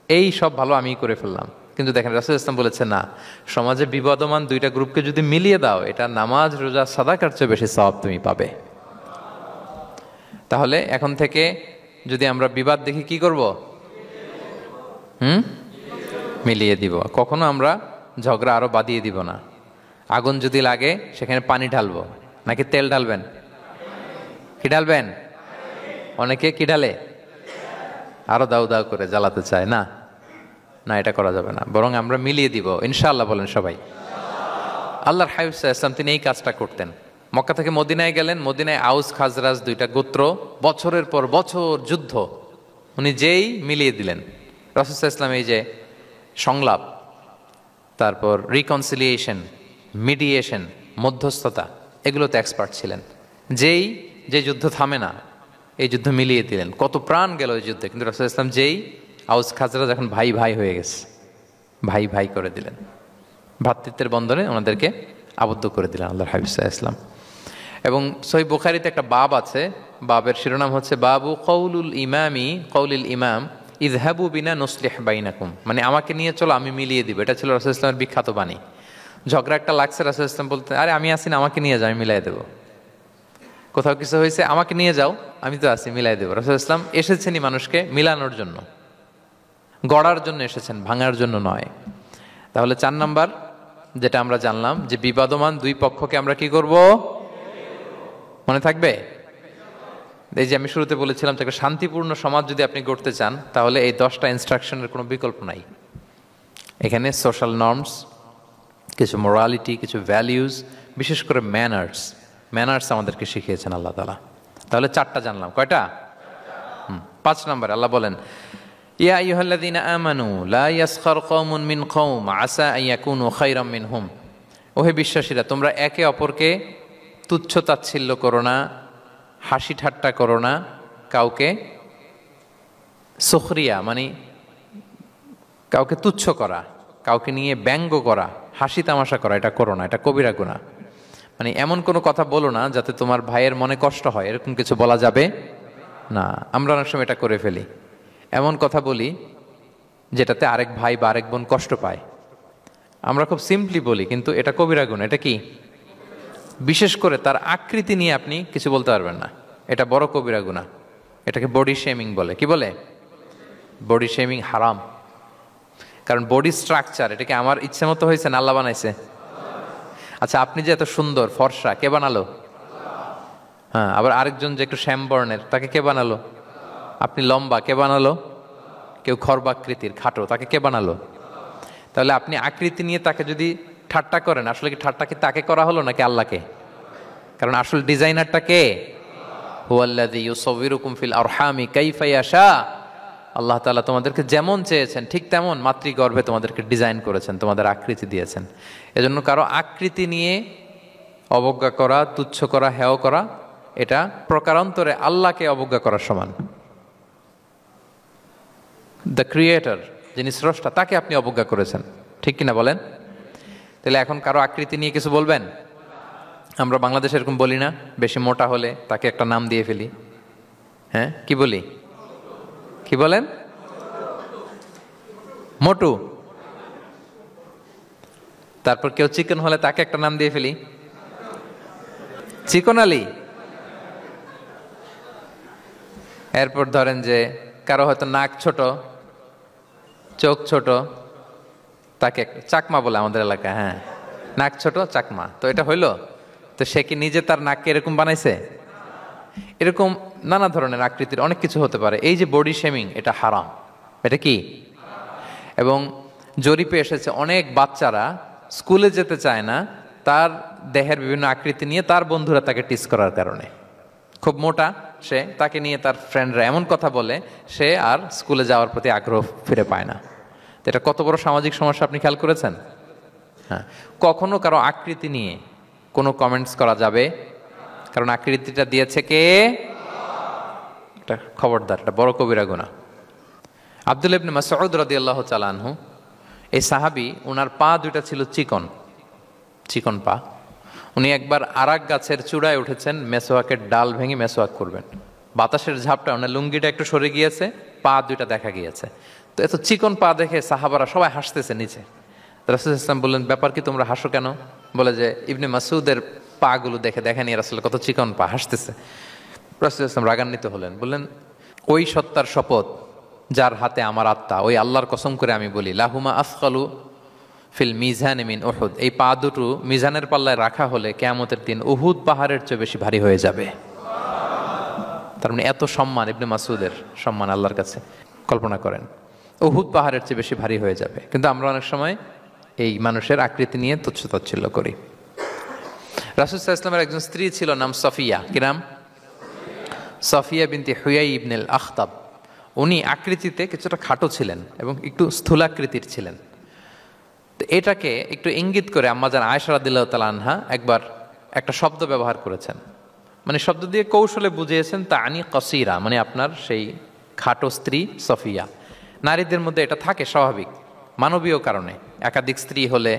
এই সব ভালো আমি করে ফেললাম। কিন্তু দেখেন রাসূল ইসলাম বলেছে না, সমাজে বিবাদমান দুইটা গ্রুপকে যদি মিলিয়ে দাও, এটা নামাজ, রোজা, সাদাকার চেয়ে বেশি সওয়াব তুমি পাবে। তাহলে এখন থেকে যদি আমরা বিবাদ দেখি কি করব? মিলিয়ে দিব। কখনো আমরা ঝগড়া আরো বাদিয়ে দিব না। আগুন যদি লাগে সেখানে পানি ঢালবো নাকি তেল ঢালবেন? কি ঢালবেন? অনেকে কি ঢালে? আরো দাউ দাউ করে জ্বালাতে চায় না, না এটা করা যাবে না, বরং আমরা মিলিয়ে দিব ইনশাআল্লাহ। বলেন সবাই। আল্লাহর হাবিব সাল্লাল্লাহু আলাইহি ওয়াসাল্লাম তিনি এই কাজটা করতেন। মক্কা থেকে মদিনায় গেলেন, মদিনায় আউস খাজরাজ দুইটা গোত্র, বছরের পর বছর যুদ্ধ, উনি যেই মিলিয়ে দিলেন। রাসূল সাল্লাল্লাহু আলাইহি ওয়াসাল্লাম এই যে সংলাপ, তারপর রিকনসিলিয়েশন, মিডিয়েশন, মধ্যস্থতা, এগুলোতে এক্সপার্ট ছিলেন। যে যুদ্ধ থামে না, এই যুদ্ধ মিলিয়ে দিলেন। কত প্রাণ গেল ওই যুদ্ধে, কিন্তু রাসূল সাল্লাল্লাহু আলাইহি ওয়াসাল্লাম যেই আউস খাজরাজ এখন ভাই ভাই হয়ে গেছে, ভাই ভাই করে দিলেন, ভ্রাতৃত্বের বন্ধনে ওনাদেরকে আবদ্ধ করে দিলেন আল্লাহর হাবিব সাল্লাল্লাহু আলাইহি ওয়াসাল্লাম। এবং সহিহ বুখারীতে একটা বাব আছে, বাবের শিরোনাম হচ্ছে বাবু কওলুল ইমাম ইযহাবু বিনা নুসলিহ বাইনাকুম, মানে আমাকে নিয়ে চলো আমি মিলিয়ে দিব। এটা ছিল রাসূল সাল্লাল্লাহু আলাইহি ওয়াসাল্লামের বিখ্যাত বাণী। ঝগড়া একটা লাগছে, রাসূল সাল্লাল্লাহু আলাইহি ওয়াসাল্লাম বলতেন, আরে আমি আছি না, আমাকে নিয়ে যাও, আমি মিলাই দেবো। কোথাও কিছু হয়েছে, আমাকে নিয়ে যাও, আমি তো আছি, মিলাই দেবো। রাসূল সাল্লাল্লাহু আলাইহি ওয়াসাল্লাম এসেছেনই মানুষকে মিলানোর জন্য, গড়ার জন্য এসেছেন, ভাঙার জন্য নয়। তাহলে 4 নাম্বার যেটা আমরা জানলাম, যে বিবাদমান দুই পক্ষকে আমরা কি করব? মনে থাকবে? এই যে আমি শুরুতে বলেছিলাম যে একটা শান্তিপূর্ণ সমাজ যদি আপনি গড়তে চান, তাহলে এই 10টা ইনস্ট্রাকশনের কোনো বিকল্প নাই। এখানে সোশ্যাল নর্মস, কিছু মোরালিটি, কিছু ভ্যালিউজ, বিশেষ করে ম্যানার্স আমাদেরকে শিখিয়েছেন আল্লাহ তাআলা। তাহলে 4টা জানলাম, কয়টা? 5 নম্বরে আল্লাহ বলেন, ইয়া আইয়ুহাল্লাযীনা আমানু লা ইয়াসখার কওমুন মিন কওম আসা আন ইয়াকুনু খায়রাম মিনহুম। ওহে বিশ্বাসীরা, তোমরা একে অপরকে তুচ্ছ তাচ্ছিল্য করো না, হাসি ঠাট্টা করো না, কাউকে সুখরিয়া মানে কাউকে তুচ্ছ করা, কাউকে নিয়ে ব্যঙ্গ করা, হাসি তামাশা করা, এটা করো না, এটা কবিরা গুনাহ। মানে এমন কোনো কথা বলো না যাতে তোমার ভাইয়ের মনে কষ্ট হয়, এরকম কিছু বলা যাবে না। আমরা অনেক সময় এটা করে ফেলি, এমন কথা বলি যেটাতে আরেক ভাই বা আরেক বোন কষ্ট পায়, আমরা খুব সিম্পলি বলি, কিন্তু এটা কবিরা গুণ। এটা কি? বিশেষ করে তার আকৃতি নিয়ে আপনি কিছু বলতে পারবেন না, এটা বড় কবিরা গুনাহ। এটাকে বডি শেমিং বলে। কি বলে? বডি শেমিং হারাম। কারণ বডি স্ট্রাকচার এটা কি আমার ইচ্ছে মতো হয়েছে না আল্লাহ বানাইছে? আচ্ছা, আপনি যে এত সুন্দর ফর্সা, কে বানালো? হ্যাঁ, আবার আরেকজন যে একটু শ্যামবর্ণের, তাকে কে বানালো? আপনি লম্বা, কে বানালো? কেউ খর্বাকৃতির খাটো, তাকে কে বানালো? তাহলে আপনি আকৃতি নিয়ে তাকে যদি ঠাট্টা করেন, আসলে কি ঠাট্টা কি তাকে করা হলো নাকি আল্লাহকে? কারণ আসল ডিজাইনারটা কে? হুয়াল্লাযী ইউসাউবিরুকুম ফিল আরহামি কাইফা ইয়াশা। আল্লাহ তাআলা তোমাদেরকে যেমন চেয়েছেন ঠিক তেমন মাতৃগর্ভে তোমাদেরকে ডিজাইন করেছেন, তোমাদের আকৃতি দিয়েছেন। এজন্য কারো আকৃতি নিয়ে অবজ্ঞা করা, তুচ্ছ করা, হেয় করা, এটা প্রকারান্তরে আল্লাহকে অবজ্ঞা করার সমান। দ্য ক্রিয়েটর, যিনি স্রষ্টা, তাকে আপনি অবজ্ঞা করেছেন। ঠিক কিনা বলেন? তাহলে এখন কারো আকৃতি নিয়ে কিছু বলবেন? আমরা বাংলাদেশে এরকম বলি না? বেশি মোটা হলে তাকে একটা নাম দিয়ে ফেলি। হ্যাঁ, কি বলি? কি বলেন? মোটু। তারপর কেউ চিকন হলে তাকে একটা নাম দিয়ে ফেলি, চিকন আলী। এরপর ধরেন যে কারো হয়তো নাক ছোট, চোখ ছোট, তাকে চাকমা বলে আমাদের এলাকায়। হ্যাঁ, নাক ছোট চাকমা। তো এটা হইলো? তো সে কি নিজে তার নাককে এরকম বানাইছে? এরকম নানা ধরনের আকৃতির অনেক কিছু হতে পারে। এই যে বডি শেমিং, এটা হারাম। এটা কি? এবং জরিপে এসেছে অনেক বাচ্চারা স্কুলে যেতে চায় না তার দেহের বিভিন্ন আকৃতি নিয়ে, তার বন্ধুরা তাকে টিস করার কারণে। খুব মোটা সে, তাকে নিয়ে তার ফ্রেন্ডরা এমন কথা বলে, সে আর স্কুলে যাওয়ার প্রতি আগ্রহ ফিরে পায় না। তো এটা কত বড় সামাজিক সমস্যা আপনি খেয়াল করেছেন? হ্যাঁ, কখনো কারো আকৃতি নিয়ে কোনো কমেন্টস করা যাবে? কারণ আকৃতিটা দিয়েছে কে? এটা খবরদার, এটা বড় কবিরা গুনাহ। আব্দুল্লাহ ইবনে মাসউদ রাদিয়াল্লাহু তাআলা আনহু, এই সাহাবী, ওনার পা দুইটা ছিল চিকন, চিকন পা। উনি একবার আরাক গাছের চূড়ায় উঠেছেন, মেসোয়াকের ডাল ভেঙে মেসোয়াক করবেন। বাতাসের ঝাপটা, ওনার লুঙ্গিটা একটু সরে গিয়েছে, পা দুইটা দেখা গিয়েছে। তো এত চিকন পা দেখে সাহাবারা সবাই হাসতেছে নিচে। রাসূল ইসলাম বললেন, ব্যাপার কি, তোমরা হাসো কেন? বলে যে ইবনে মাসউদের পা গুলো দেখে দেখেনি রাসূল কত চিকন পা, হাসতেছে। রাসূল ইসলাম রাগান্বিত হলেন, বললেন, ওই সত্তার শপথ যার হাতে আমার আত্মা, ওই আল্লাহর কসম করে আমি বলি, লাহুমা আসকালু ফিল মিজান মিন উহুদ, এই পা দুটো মিজানের পাল্লায় রাখা হলে কিয়ামতের দিন উহুদ পাহাড়ের চেয়ে বেশি ভারী হয়ে যাবে। তার মানে এত সম্মান ইবনে মাসউদের, সম্মান আল্লাহর কাছে। কল্পনা করেন, উহুদ পাহাড়ের চেয়ে বেশি ভারী হয়ে যাবে। কিন্তু আমরা অনেক সময় এই মানুষের আকৃতি নিয়ে তুচ্ছ তাচ্ছিল্য করি। রাসূল সাল্লাল্লাহু আলাইহি ওয়াসাল্লামের একজন স্ত্রী ছিল, নাম সফিয়া। কি নাম? সফিয়া বিনতে হুয়াই ইবনুল আখতাব। উনি আকৃতিতে কিছুটা খাটো ছিলেন এবং একটু স্থূলাকৃতির ছিলেন। তো এটাকে একটু ইঙ্গিত করে আম্মাজান আয়েশা রাদিয়াল্লাহু তাআলা আনহা একবার একটা শব্দ ব্যবহার করেছেন, মানে শব্দ দিয়ে কৌশলে বুঝিয়েছেন, তানি কসিরা, মানে আপনার সেই খাটো স্ত্রী সফিয়া। নারীদের মধ্যে এটা থাকে স্বাভাবিক, মানবীয় কারণে। একাধিক স্ত্রী হলে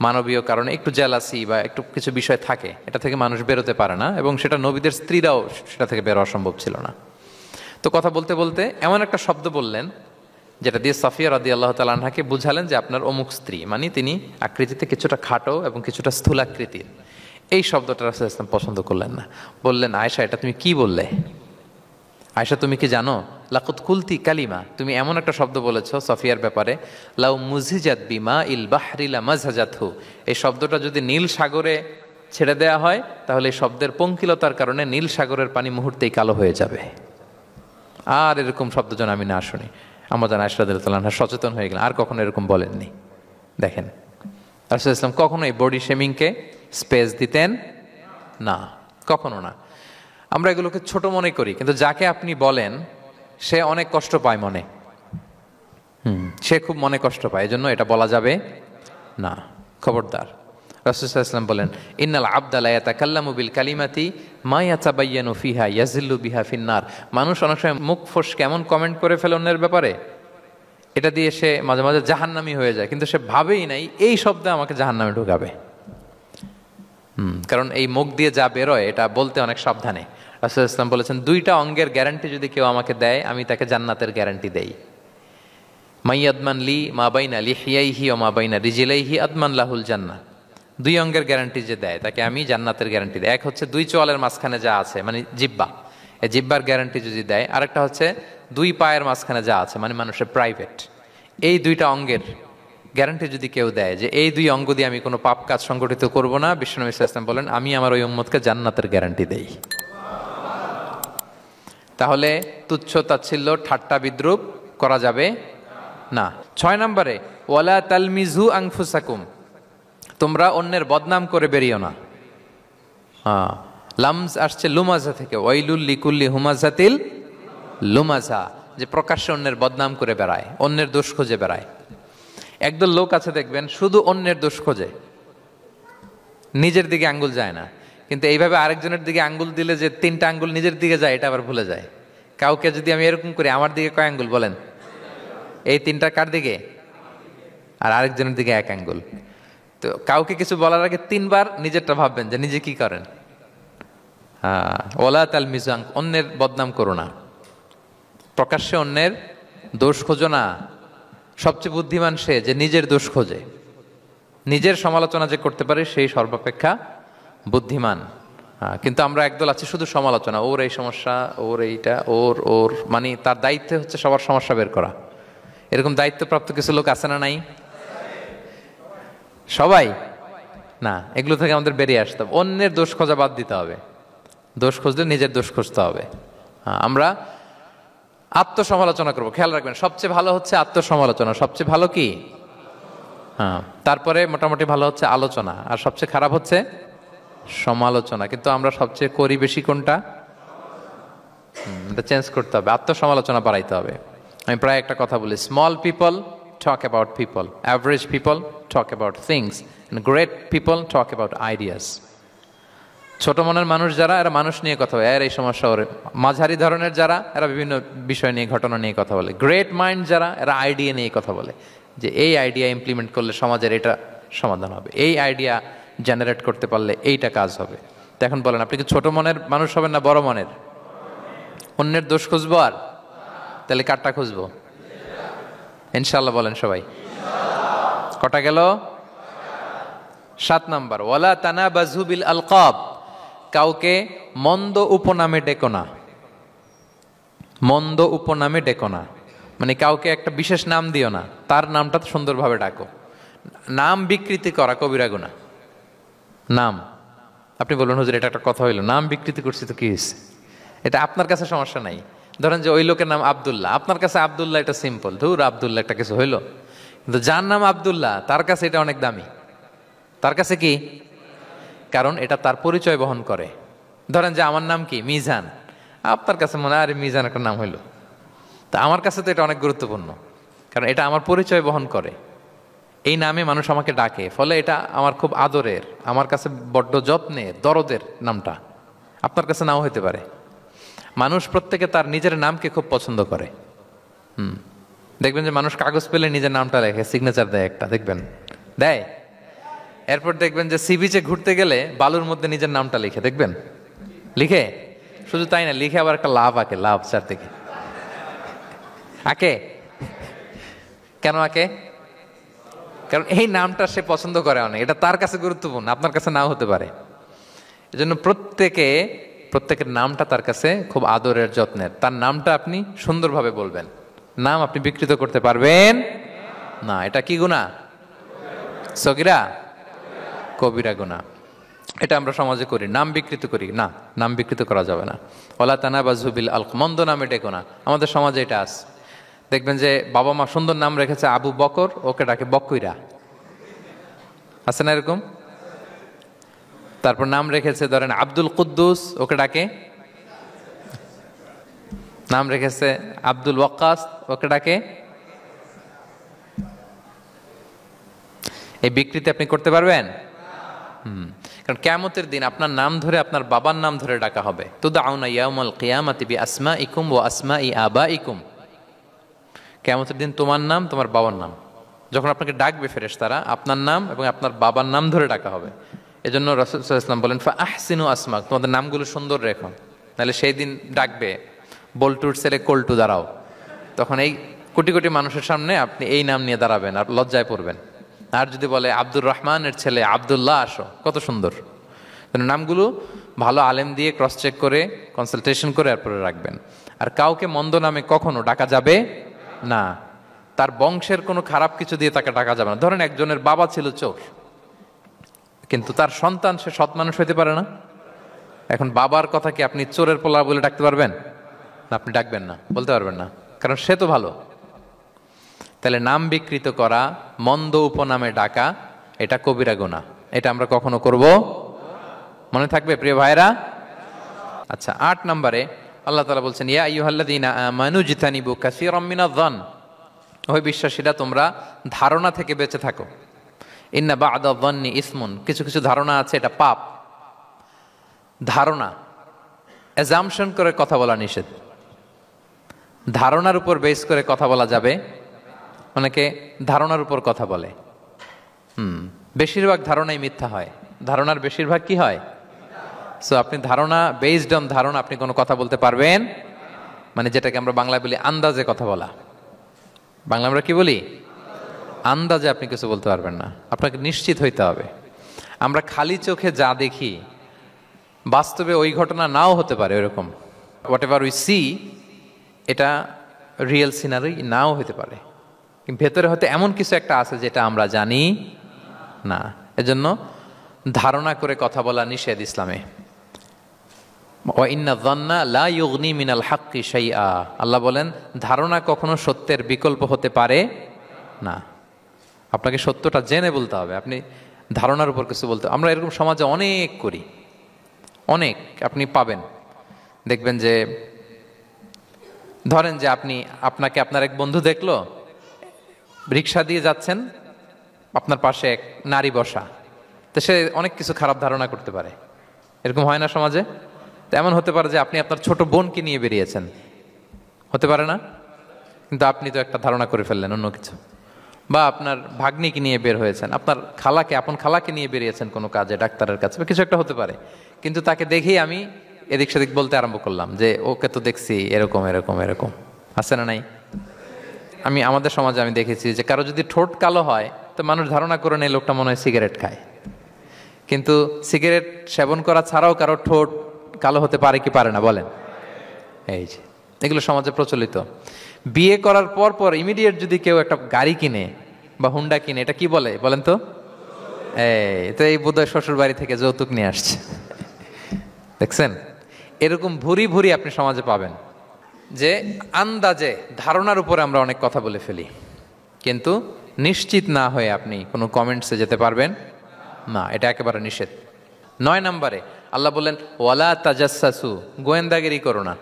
মানবীয় কারণে একটু জেলাসি বা একটু কিছু বিষয় থাকে, এটা থেকে মানুষ বেরোতে পারে না, এবং সেটা নবীদের স্ত্রীরাও সেটা থেকে বেরোয়া সম্ভব ছিল না। তো কথা বলতে বলতে এমন একটা শব্দ বললেন যেটা দিয়ে সফিয়া রাদিয়াল্লাহু তাআলা আনহাকে বুঝালেন যে আপনার অমুক স্ত্রী, মানে তিনি আকৃতিতে কিছুটা খাটো এবং কিছুটা স্থূলাকৃতির। এই শব্দটা রাসূল ইসলাম পছন্দ করলেন না। বললেন, আয়েশা, এটা তুমি কি বললে? আয়েশা, তুমি কি জানো, লাকুত কুলতি কালিমা, তুমি এমন একটা শব্দ বলেছো সফিয়ার ব্যাপারে, লাউ মুজিজাত বিমা ইল বাহরি লা মাজহাজাতহু, এই শব্দটা যদি নীল সাগরে ছেড়ে দেয়া হয় তাহলে এই শব্দের পঙ্কিলতার কারণে নীল সাগরের পানি মুহূর্তেই কালো হয়ে যাবে। আর এরকম শব্দ যেন আমি না শুনি। আম্মাজান আয়েশা রাদিয়াল্লাহু তাআলা আনহা সচেতন হয়ে গেলেন, আর কখনো এরকম বলেননি। দেখেন, রাসূল ইসলাম কখনো এই বডি শেমিংকে স্পেস দিতেন না, কখনো না। আমরা এগুলোকে ছোট মনে করি, কিন্তু যাকে আপনি বলেন সে অনেক কষ্ট পায় মনে। সে খুব মনে কষ্ট পায়, এজন্য এটা বলা যাবে না, খবরদার। রাসূল সাল্লাল্লাহু আলাইহি ওয়াসাল্লাম বলেন, ইন্নাল আবদা লা ইয়াতাকাল্লামু বিল কালিমাতি মা ইয়াতাবায়্যানু ফিহা ইয়াজিল্লু বিহা ফিন্নার। মানুষ অনেক সময় মুখ ফস কেমন কমেন্ট করে ফেলে অন্যের ব্যাপারে, এটা দিয়ে সে মাঝে মাঝে জাহান্নামী হয়ে যায়, কিন্তু সে ভাবেই নাই এই শব্দে আমাকে জাহান্নামে ঢুকাবে। কারণ এই মুখ দিয়ে যা বেরোয় এটা বলতে অনেক সাবধানে। রাসূল ইসলাম বলেছেন, দুইটা অঙ্গের গ্যারান্টি যদি কেউ আমাকে দেয় আমি তাকে জান্নাতের গ্যারান্টি দেই। মাই আদমান লি মা বাইনা লিহিয়াইহি ও মা বাইনা রিজিলাইহি আদমান লাহুল জান্নাহ। দুই অঙ্গের গ্যারান্টি যে দেয় তাকে আমি জান্নাতের গ্যারান্টি দেয়। এক হচ্ছে দুই চোয়ালের মাঝখানে যা আছে মানে জিব্বা, এই জিব্বার গ্যারান্টি যদি দেয়। আরেকটা হচ্ছে দুই পায়ের মাঝখানে যা আছে মানে মানুষের প্রাইভেট, এই দুইটা অঙ্গের গ্যারান্টি যদি কেউ দেয় যে এই দুই অঙ্গ দিয়ে আমি কোনো পাপ কাজ সংগঠিত করব না, বিশ্বনবী সাল্লাল্লাহু আলাইহি ওয়াসাল্লাম বলেন আমি আমার ওই উম্মতকে জান্নাতের গ্যারান্টি দেই। তাহলে তুচ্ছ তাচ্ছিল্য ঠাট্টা বিদ্রুপ করা যাবে না। 6 নম্বরে ওয়ালা তালমিজু আনফুসাকুম, তোমরা অন্যের বদনাম করে বেরিও না। লামজ আসছে লুমাজা থেকে, ওয়াইলুল লিকুল্লি হুমাজাতিল লুমাজা, যে প্রকাশ্যে অন্যের বদনাম করে বেড়ায়, অন্যের দোষ খুঁজে বেড়ায়। একদল লোক আছে দেখবেন শুধু অন্যের দোষ খোঁজে, নিজের দিকে আঙ্গুল যায় না। কিন্তু এইভাবে আরেকজনের দিকে আঙ্গুল দিলে যে 3টা আঙ্গুল নিজের দিকে যায় এটা আবার ভুলে যায়। কাউকে যদি আমি এরকম করি আমার দিকে কয় আঙ্গুল বলেন? এই 3টা কার দিকে? আর আরেকজনের দিকে 1 আঙ্গুল। তো কাউকে কিছু বলার আগে 3 বার নিজেরটা ভাববেন যে নিজে কি করেন। ওয়ালা তালমিজু, অন্যের বদনাম করো না, প্রকাশ্যে অন্যের দোষ খোঁজো না। সবচেয়ে বুদ্ধিমান সে যে নিজের দোষ খোঁজে, নিজের সমালোচনা যে করতে পারে সেই সর্বাপেক্ষা বুদ্ধিমান। কিন্তু আমরা একদল আছি শুধু সমালোচনা, ওর এই সমস্যা, ওর এইটা, ওর ওর মানে তার দায়িত্ব হচ্ছে সবার সমস্যা বের করা। এরকম দায়িত্বপ্রাপ্ত কিছু লোক আছে না নাই? সবাই না, এগুলো থেকে আমাদের বেরিয়ে আসতে হবে। অন্যের দোষ খোঁজা বাদ দিতে হবে, দোষ খুঁজলে নিজের দোষ খুঁজতে হবে। আমরা আত্মসমালোচনা করবো। খেয়াল রাখবেন সবচেয়ে ভালো হচ্ছে আত্মসমালোচনা, সবচেয়ে ভালো কি? তারপরে মোটামুটি ভালো হচ্ছে আলোচনা, আর সবচেয়ে খারাপ হচ্ছে সমালোচনা। কিন্তু আমরা সবচেয়ে করি বেশি কোনটা? এটা চেঞ্জ করতে হবে, আত্মসমালোচনা বাড়াইতে হবে। আমি প্রায় একটা কথা বলি, small people talk about people, average people talk about things, and great people talk about ideas. ছোট মনের মানুষ যারা, এরা মানুষ নিয়ে কথা বলে, এর এই সমস্যা ওর। মাঝারি ধরনের যারা, এরা বিভিন্ন বিষয় নিয়ে, ঘটনা নিয়ে কথা বলে। গ্রেট মাইন্ড যারা, এরা আইডিয়া নিয়ে কথা বলে, যে এই আইডিয়া ইমপ্লিমেন্ট করলে সমাজের এটা সমাধান হবে, এই আইডিয়া জেনারেট করতে পারলে এইটা কাজ হবে। তো এখন বলেন আপনি কি ছোট মনের মানুষ হবেন না বড় মনের? অন্যের দোষ খুঁজবো আর তাহলে কারটা খুঁজবো? ইনশাল্লাহ বলেন সবাই। কটা গেল? 7 নম্বর ওয়ালা তানাবাজু বিল আলকাব, কাউকে মন্দ উপনামে ডেকো না। মন্দ উপনামে ডেকো না মানে কাউকে একটা বিশেষ নাম দিও না, তার নামটা সুন্দরভাবে ডাকো। নাম বিকৃতি করা কবিরা গুনাহ। নাম আপনি বলুন হুজুর এটা একটা কথা হইলো, নাম বিকৃতি করছি তো কি হয়েছে? এটা আপনার কাছে সমস্যা নাই। ধরেন যে ওই লোকের নাম আব্দুল্লাহ, আপনার কাছে আব্দুল্লাহ এটা সিম্পল, ধুর আব্দুল্লাহ একটা কিছু হইলো। কিন্তু যার নাম আব্দুল্লাহ তার কাছে এটা অনেক দামি। তার কাছে কি? কারণ এটা তার পরিচয় বহন করে। ধরেন যে আমার নাম কি মিজান, আপনার কাছে মনে হয় আরে মিজান একটা নাম হইলো, তা আমার কাছে তো এটা অনেক গুরুত্বপূর্ণ, কারণ এটা আমার পরিচয় বহন করে। এই নামে মানুষ আমাকে ডাকে, ফলে এটা আমার খুব আদরের, আমার কাছে বড্ড যত্নের, দরদের নামটা। আপনার কাছে নাও হইতে পারে। মানুষ প্রত্যেকে তার নিজের নামকে খুব পছন্দ করে। দেখবেন যে মানুষ কাগজ পেলে নিজের নামটা লেখে, সিগনেচার দেয় একটা, দেখবেন দেয়। এরপর দেখবেন যে সি বিচে ঘুরতে গেলে বালুর মধ্যে নিজের নামটা লিখে, দেখবেন লিখে। শুধু তাই না, লিখে আবার একটা লাভ আঁকে, লাভ চারদিকে আঁকে। কেন আঁকে? কারণ এই নামটা সে পছন্দ করে অনেক, এটা তার কাছে গুরুত্বপূর্ণ, আপনার কাছে নাও হতে পারে। এজন্য প্রত্যেকের নামটা তার কাছে খুব আদরের, যত্নের। তার নামটা আপনি সুন্দরভাবে বলবেন। নাম আপনি বিকৃত করতে পারবেন না। এটা কি গুনাহ? সগীরা কবিরা গুনাহ। এটা আমরা সমাজে করি, নাম বিকৃত করি না, নাম বিকৃত করা যাবে না। ওয়ালা তানাবাজু বিল আলক, মন্দ নামে ডেকো না। আমাদের সমাজে এটা আছে, দেখবেন যে বাবা মা সুন্দর নাম রেখেছে আবু বকর, ওকে ডাকে বকইরা, আছে না এরকম? তারপর নাম রেখেছে ধরেন আব্দুল কুদ্দুস, ওকে ডাকে। নাম রেখেছে আব্দুল ওয়াক্কাস, ওকে ডাকে। এই বিকৃতি আপনি করতে পারবেন? কারণ কিয়ামতের দিন আপনার নাম ধরে, আপনার বাবার নাম ধরে ডাকা হবে। তুদআউনা ইয়াউমাল কিয়ামাতি বিআসমাইকুম ওয়া আসমাই আবাইকুম। কিয়ামতের দিন তোমার নাম, তোমার বাবার নাম, যখন আপনাকে ডাকবে ফেরেশতারা, আপনার নাম এবং আপনার বাবার নাম ধরে ডাকা হবে। এজন্য রাসূল সাল্লাল্লাহু আলাইহি ওয়াসাল্লাম বলেন ফাআহসিনু আসমাক, তোমাদের নামগুলো সুন্দর রেখো, নাহলে সেই দিন ডাকবে বল্টুর ছেলে কল্টু দাঁড়াও, তখন এই কোটি কোটি মানুষের সামনে আপনি এই নাম নিয়ে দাঁড়াবেন আর লজ্জায় পড়বেন। আর যদি বলে আব্দুর রহমানের ছেলে আব্দুল্লাহ আসো, কত সুন্দর। নামগুলো ভালো আলেম দিয়ে ক্রস চেক করে কনসালটেশন করে এরপরে রাখবেন। আর কাউকে মন্দ নামে কখনো ডাকা যাবে না। তার বংশের কোনো খারাপ কিছু দিয়ে তাকে ডাকা যাবে না। ধরেন একজনের বাবা ছিল চোর, কিন্তু তার সন্তান সে সৎ মানুষ হইতে পারে না। এখন বাবার কথা কি আপনি চোরের পোলা বলে ডাকতে পারবেন? আপনি ডাকবেন না, বলতে পারবেন না, কারণ সে তো ভালো। তাহলে নাম বিকৃত করা, মন্দ উপনামে ডাকা, এটা কবিরা গুনাহ। এটা আমরা কখনো করব? মনে থাকবে প্রিয় ভাইরা? আচ্ছা, 8 নম্বরে আল্লাহ তাআলা বলছেন, ইয়া আইয়ুহাল্লাযীনা আমানু জিতানিবু কাসীরাম মিনায-যন, ওই বিশ্বাসীরা তোমরা ধারণা থেকে বেঁচে থাকো। ইন্না বা'দা-যন্নি ইসমুন, কিছু কিছু ধারণা আছে এটা পাপ। ধারণা, অ্যাজাম্পশন করে কথা বলা নিষেধ। ধারণার উপর বেস করে কথা বলা যাবে। অনেকে ধারণার উপর কথা বলে। বেশিরভাগ ধারণাই মিথ্যা হয়। ধারণার বেশিরভাগ কি হয়? সো আপনি ধারণা, বেসড অন ধারণা আপনি কোনো কথা বলতে পারবেন, মানে যেটাকে আমরা বাংলায় বলি আন্দাজে কথা বলা। বাংলা আমরা কি বলি? আন্দাজে আপনি কিছু বলতে পারবেন না, আপনাকে নিশ্চিত হইতে হবে। আমরা খালি চোখে যা দেখি বাস্তবে ওই ঘটনা নাও হতে পারে এরকম। হোয়াট এভার উই সি, এটা রিয়েল সিনারি নাও হতে পারে, কিন্তু ভেতরে হয়তো এমন কিছু একটা আছে যেটা আমরা জানি না। এজন্য ধারণা করে কথা বলা নিষেধ ইসলামে। ওয়া ইন্না যান্না লা ইউগনি মিনাল হাক্কি শাইআ, আল্লাহ বলেন ধারণা কখনো সত্যের বিকল্প হতে পারে না। আপনাকে সত্যটা জেনে বলতে হবে, আপনি ধারণার উপর কিছু বলতে। আমরা এরকম সমাজে অনেক করি, অনেক। আপনি পাবেন, দেখবেন যে ধরেন যে আপনাকে আপনার এক বন্ধু দেখলো, রিক্সা দিয়ে যাচ্ছেন, আপনার পাশে এক নারী বসা, তো সে অনেক কিছু খারাপ ধারণা করতে পারে। এরকম হয় না সমাজে? তো এমন হতে পারে যে আপনি আপনার ছোট বোনকে নিয়ে বেরিয়েছেন, হতে পারে না? কিন্তু আপনি তো একটা ধারণা করে ফেললেন অন্য কিছু। বা আপনার ভাগ্নিকে নিয়ে বের হয়েছেন, আপনার খালাকে, আপন খালাকে নিয়ে বেরিয়েছেন কোনো কাজে, ডাক্তারের কাছে বা কিছু একটা হতে পারে। কিন্তু তাকে দেখেই আমি এদিক সেদিক বলতে আরম্ভ করলাম যে ওকে তো দেখছি এরকম এরকম এরকম। আছে না নাই? আমাদের সমাজে আমি দেখেছি যে কারো যদি ঠোঁট কালো হয় তো মানুষ ধারণা করে নেই লোকটা মনে হয় সিগারেট খায়। কিন্তু সিগারেট সেবন করা ছাড়াও কারো ঠোঁট কালো হতে পারে কি পারে না বলেন? এই যে এগুলো সমাজে প্রচলিত। বিয়ে করার পর পর ইমিডিয়েট যদি কেউ একটা গাড়ি কিনে বা হুন্ডা কিনে, এটা কি বলে বলেন তো? এই বোধহয় শ্বশুর বাড়ি থেকে যৌতুক নিয়ে আসছে। দেখছেন, এরকম ভুরি ভুরি আপনি সমাজে পাবেন যে আন্দাজে ধারণার উপরে আমরা অনেক কথা বলে ফেলি, কিন্তু নিশ্চিত না হয়ে আপনি কোনো কমেন্টসে যেতে পারবেন না। এটা একেবারে নিষেধ। 9 নম্বরে আল্লাহ বললেন ওয়ালা তাজাসসু, গোয়েন্দাগিরি করো না,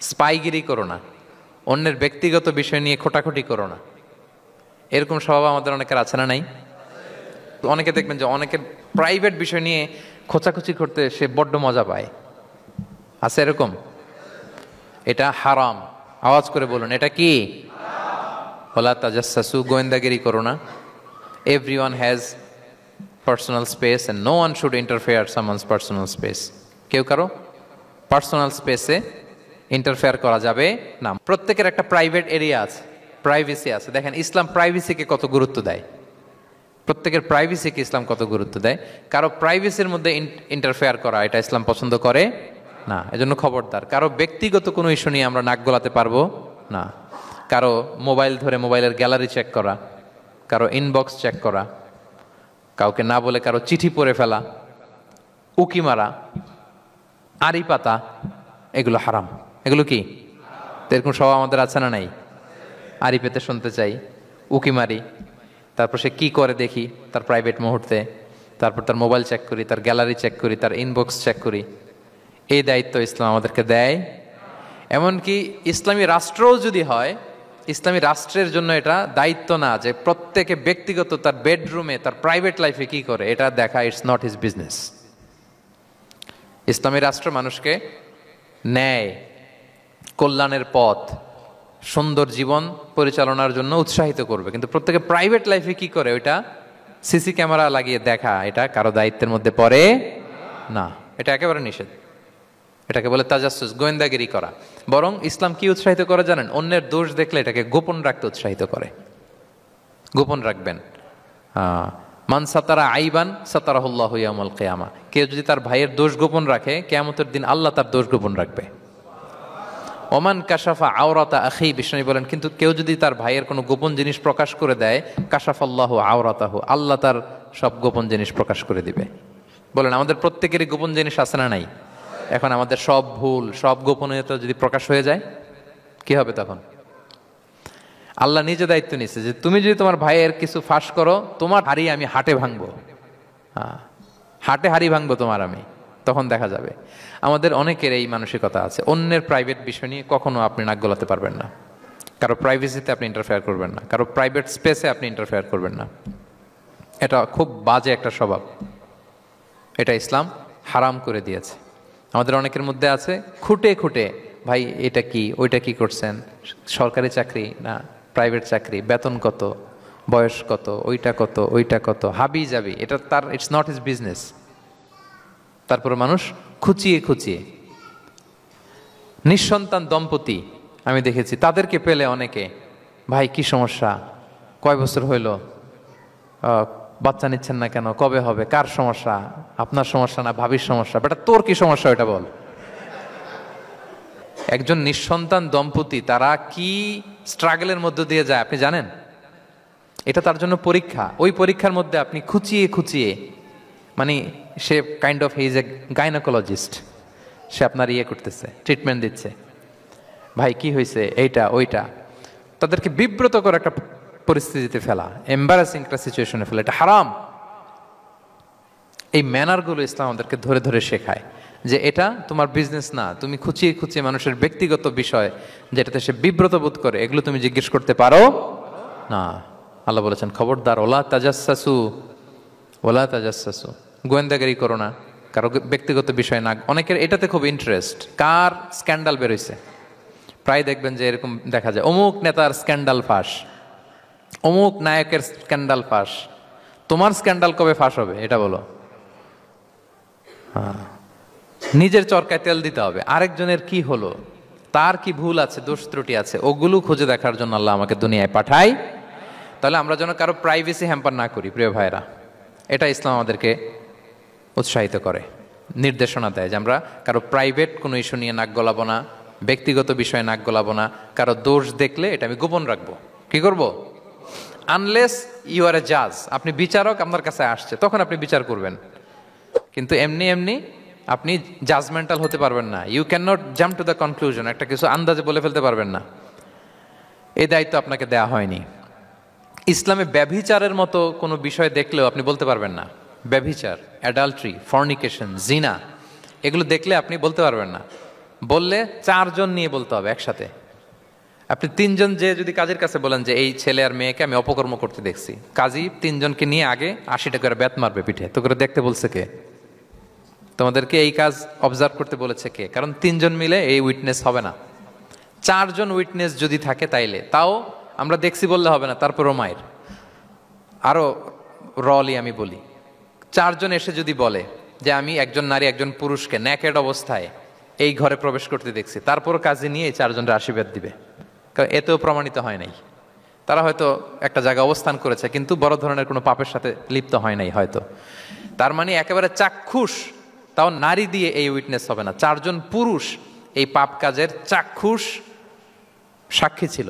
স্পাইগিরি করো না, অন্যের ব্যক্তিগত বিষয় নিয়ে খোটাখুটি করো না। এরকম স্বভাব আমাদের অনেকের আছে না নাই? অনেকে দেখবেন যে অনেকের প্রাইভেট বিষয় নিয়ে খোঁচাখুচি করতে সে বড্ড মজা পায়। আছে এরকম? এটা হারাম। আওয়াজ করে বলুন, এটা কি? ওয়ালা তাজাসসু, গোয়েন্দাগিরি করো না। Everyone has personal space and no one should interfere someone's personal space. কেউ কারো পার্সোনাল স্পেসে ইন্টারফেয়ার করা যাবে না। প্রত্যেকের একটা প্রাইভেট এরিয়া আছে, প্রাইভেসি আছে। দেখেন ইসলাম প্রাইভেসিকে কত গুরুত্ব দেয়। প্রত্যেকের প্রাইভেসিকে ইসলাম কত গুরুত্ব দেয়। কারো প্রাইভেসির মধ্যে ইন্টারফেয়ার করা এটা ইসলাম পছন্দ করে না। এজন্য খবরদার, কারো ব্যক্তিগত কোনো ইস্যু নিয়ে আমরা নাক গলাতে পারবো না। কারো মোবাইল ধরে মোবাইলের গ্যালারি চেক করা, কারো ইনবক্স চেক করা, কাউকে না বলে কারো চিঠি পড়ে ফেলা, উকি মারা, আড়ি পাতা, এগুলো হারাম। এগুলো কি? এরকম সব আমাদের আছে না নাই? আড়ি পেতে শুনতে চাই, উকি মারি, তারপর সে কি করে দেখি তার প্রাইভেট মুহূর্তে, তারপর তার মোবাইল চেক করি, তার গ্যালারি চেক করি, তার ইনবক্স চেক করি। এই দায়িত্ব ইসলাম আমাদেরকে দেয়। এমনকি ইসলামী রাষ্ট্রও যদি হয়, ইসলামী রাষ্ট্রের জন্য এটা দায়িত্ব না যে প্রত্যেকে ব্যক্তিগত তার বেডরুমে তার প্রাইভেট লাইফে কি করে এটা দেখা। It's not his business. ইসলামী রাষ্ট্র মানুষকে ন্যায়, কল্যাণের পথ, সুন্দর জীবন পরিচালনার জন্য উৎসাহিত করবে, কিন্তু প্রত্যেকে প্রাইভেট লাইফে কি করে ওইটা সিসি ক্যামেরা লাগিয়ে দেখা, এটা কারো দায়িত্বের মধ্যে পড়ে না। এটা একেবারে নিষেধ। এটাকে বলে তাজাসসুস, গোয়েন্দাগিরি করা। বরং ইসলাম কি উৎসাহিত করে জানেন? অন্যের দোষ দেখলে এটাকে গোপন রাখতে উৎসাহিত করে। গোপন রাখবেন। মান সাতারা আইবান সাতারাহুল্লাহু ইয়াউমাল কিয়ামা। কেউ যদি তার ভাইয়ের দোষ গোপন রাখে, কিয়ামতের দিন আল্লাহ তার দোষ গোপন রাখবে। ওমান কাশাফা আওরাতা আখি, বিষ্ণু বলেন কিন্তু কেউ যদি তার ভাইয়ের কোনো গোপন জিনিস প্রকাশ করে দেয়, কাশাফাল্লাহু আওরাতাহু, আল্লাহ তার সব গোপন জিনিস প্রকাশ করে দিবে। বলেন আমাদের প্রত্যেকেরই গোপন জিনিস আছে না নাই? এখন আমাদের সব ভুল, সব গোপনীয়তা যদি প্রকাশ হয়ে যায়, কি হবে তখন? আল্লাহ নিজে দায়িত্ব নিচ্ছে যে তুমি যদি তোমার ভাইয়ের কিছু ফাঁস করো, তোমার হাড়ি আমি হাটে ভাঙবো। হাটে হাড়ি ভাঙবো তোমার আমি, তখন দেখা যাবে। আমাদের অনেকের এই মানসিকতা আছে, অন্যের প্রাইভেট বিষয় নিয়ে কখনো আপনি নাক গলাতে পারবেন না, কারো প্রাইভেসিতে আপনি ইন্টারফেয়ার করবেন না, কারো প্রাইভেট স্পেসে আপনি ইন্টারফেয়ার করবেন না। এটা খুব বাজে একটা স্বভাব, এটা ইসলাম হারাম করে দিয়েছে। আমাদের অনেকের মধ্যে আছে খুঁটে খুঁটে, ভাই এটা কি, ওইটা কি করছেন, সরকারি চাকরি না প্রাইভেট চাকরি, বেতন কত, বয়স কত, ওইটা কত, ওইটা কত, হাবি যাবি, এটা তার, ইটস নট হিজ বিজনেস। তারপরে মানুষ খুঁচিয়ে খুঁচিয়ে। নিঃসন্তান দম্পতি আমি দেখেছি, তাদেরকে পেলে অনেকে, ভাই কি সমস্যা, কয় বছর হইল, বাচ্চা নিচ্ছেন না কেন, কবে হবে, কার সমস্যা, আপনার সমস্যা না ভাবির সমস্যা, বেটা তোর কি সমস্যা ওটা বল। একজন নিঃসন্তান দম্পতি তারা কি স্ট্রাগলের মধ্য দিয়ে যায় আপনি জানেন? এটা তার জন্য পরীক্ষা। ওই পরীক্ষার মধ্যে আপনি খুঁচিয়ে খুঁচিয়ে, মানে সে kind of his a gynaecologist, সে আপনার ইয়ে করতেছে, ট্রিটমেন্ট দিচ্ছে, ভাই কি হয়েছে, এইটা ওইটা, তাদেরকে বিব্রত করে একটা পরিস্থিতিতে ফেলা, এম্বারাসিং একটা সিচুয়েশনে ফেলা, এটা হারাম। এই ম্যানারগুলো ইসলাম আমাদেরকে ধরে ধরে শেখায় যে এটা তোমার বিজনেস না, তুমি খুঁচিয়ে খুঁচিয়ে মানুষের ব্যক্তিগত বিষয় যেটাতে সে বিব্রত বোধ করে, এগুলো তুমি জিজ্ঞেস করতে পারো না। আল্লাহ বলেছেন খবরদার, ওলা তাজাসসু, ওলা তাজাসসু, গোয়েন্দাগিরি করো না, কারো ব্যক্তিগত বিষয় না। অনেকের এটাতে খুব ইন্টারেস্ট, কার স্ক্যান্ডাল বেরোইছে। প্রায় দেখবেন যে এরকম দেখা যায়, অমুক নেতার স্ক্যান্ডাল ফাঁস, অমুক নায়কের স্ক্যান্ডাল ফাঁস। তোমার স্ক্যান্ডাল কবে ফাঁস হবে এটা বলো? নিজের চরকায় তেল দিতে হবে। আরেকজনের কি হলো, তার কি ভুল আছে, দোষ ত্রুটি আছে, ওগুলো খুঁজে দেখার জন্য আল্লাহ আমাকে দুনিয়ায় পাঠাই। তাহলে আমরা যেন কারো প্রাইভেসি হ্যাম্পার না করি প্রিয় ভাইরা, এটা ইসলাম আমাদেরকে উৎসাহিত করে, নির্দেশনা দেয় যে আমরা কারো প্রাইভেট কোনো ইস্যু নিয়ে নাক গলাবো না, ব্যক্তিগত বিষয়ে নাক গলাবো না, কারো দোষ দেখলে এটা আমি গোপন রাখবো। কি করব? আনলেস ইউ আর এ জাজ, আপনি বিচারক, আপনার কাছে আসছে, তখন আপনি বিচার করবেন। কিন্তু এমনি এমনি আপনি জাজমেন্টাল হতে পারবেন না। You cannot jump to the conclusion, একটা কিছু আন্দাজে বলে ফেলতে পারবেন না। এই দায়িত্ব আপনাকে দেয়া হয়নি। ইসলামে ব্যভিচারের মতো কোনো বিষয় দেখলেও আপনি বলতে পারবেন না। ব্যভিচার, অ্যাডাল্ট্রি, ফর্নিকেশন, জিনা, এগুলো দেখলে আপনি বলতে পারবেন না। বললে 4 জন নিয়ে বলতে হবে একসাথে। আপনি 3 জন যে যদি কাজের কাছে বলেন যে এই ছেলে আর মেয়েকে আমি অপকর্ম করতে দেখছি, কাজী 3 জনকে নিয়ে আগে 80 টাকা করে বেত মারবে পিঠে, তো করে দেখতে বলছে কে? তোমাদেরকে এই কাজ অবজার্ভ করতে বলেছে কে? কারণ 3 জন মিলে এই উইটনেস হবে না। 4 জন উইটনেস যদি থাকে তাইলে তাও আমরা দেখছি বললে হবে না, তারপরও মায়ের। আরো রলি আমি বলি, 4 জন এসে যদি বলে যে আমি একজন নারী একজন পুরুষকে ন্যাকেড অবস্থায় এই ঘরে প্রবেশ করতে দেখছি, তারপর কাজে নিয়ে এই 4 জনের আশীর্বাদ দিবে, কারণ এতেও প্রমাণিত হয় নাই। তারা হয়তো একটা জায়গায় অবস্থান করেছে কিন্তু বড় ধরনের কোনো পাপের সাথে লিপ্ত হয় নাই হয়তো। তার মানে একেবারে চাক্ষুষ, তাও নারী দিয়ে এই উইটনেস হবে না, 4 জন পুরুষ এই পাপ কাজের চাক্ষুষ সাক্ষী ছিল,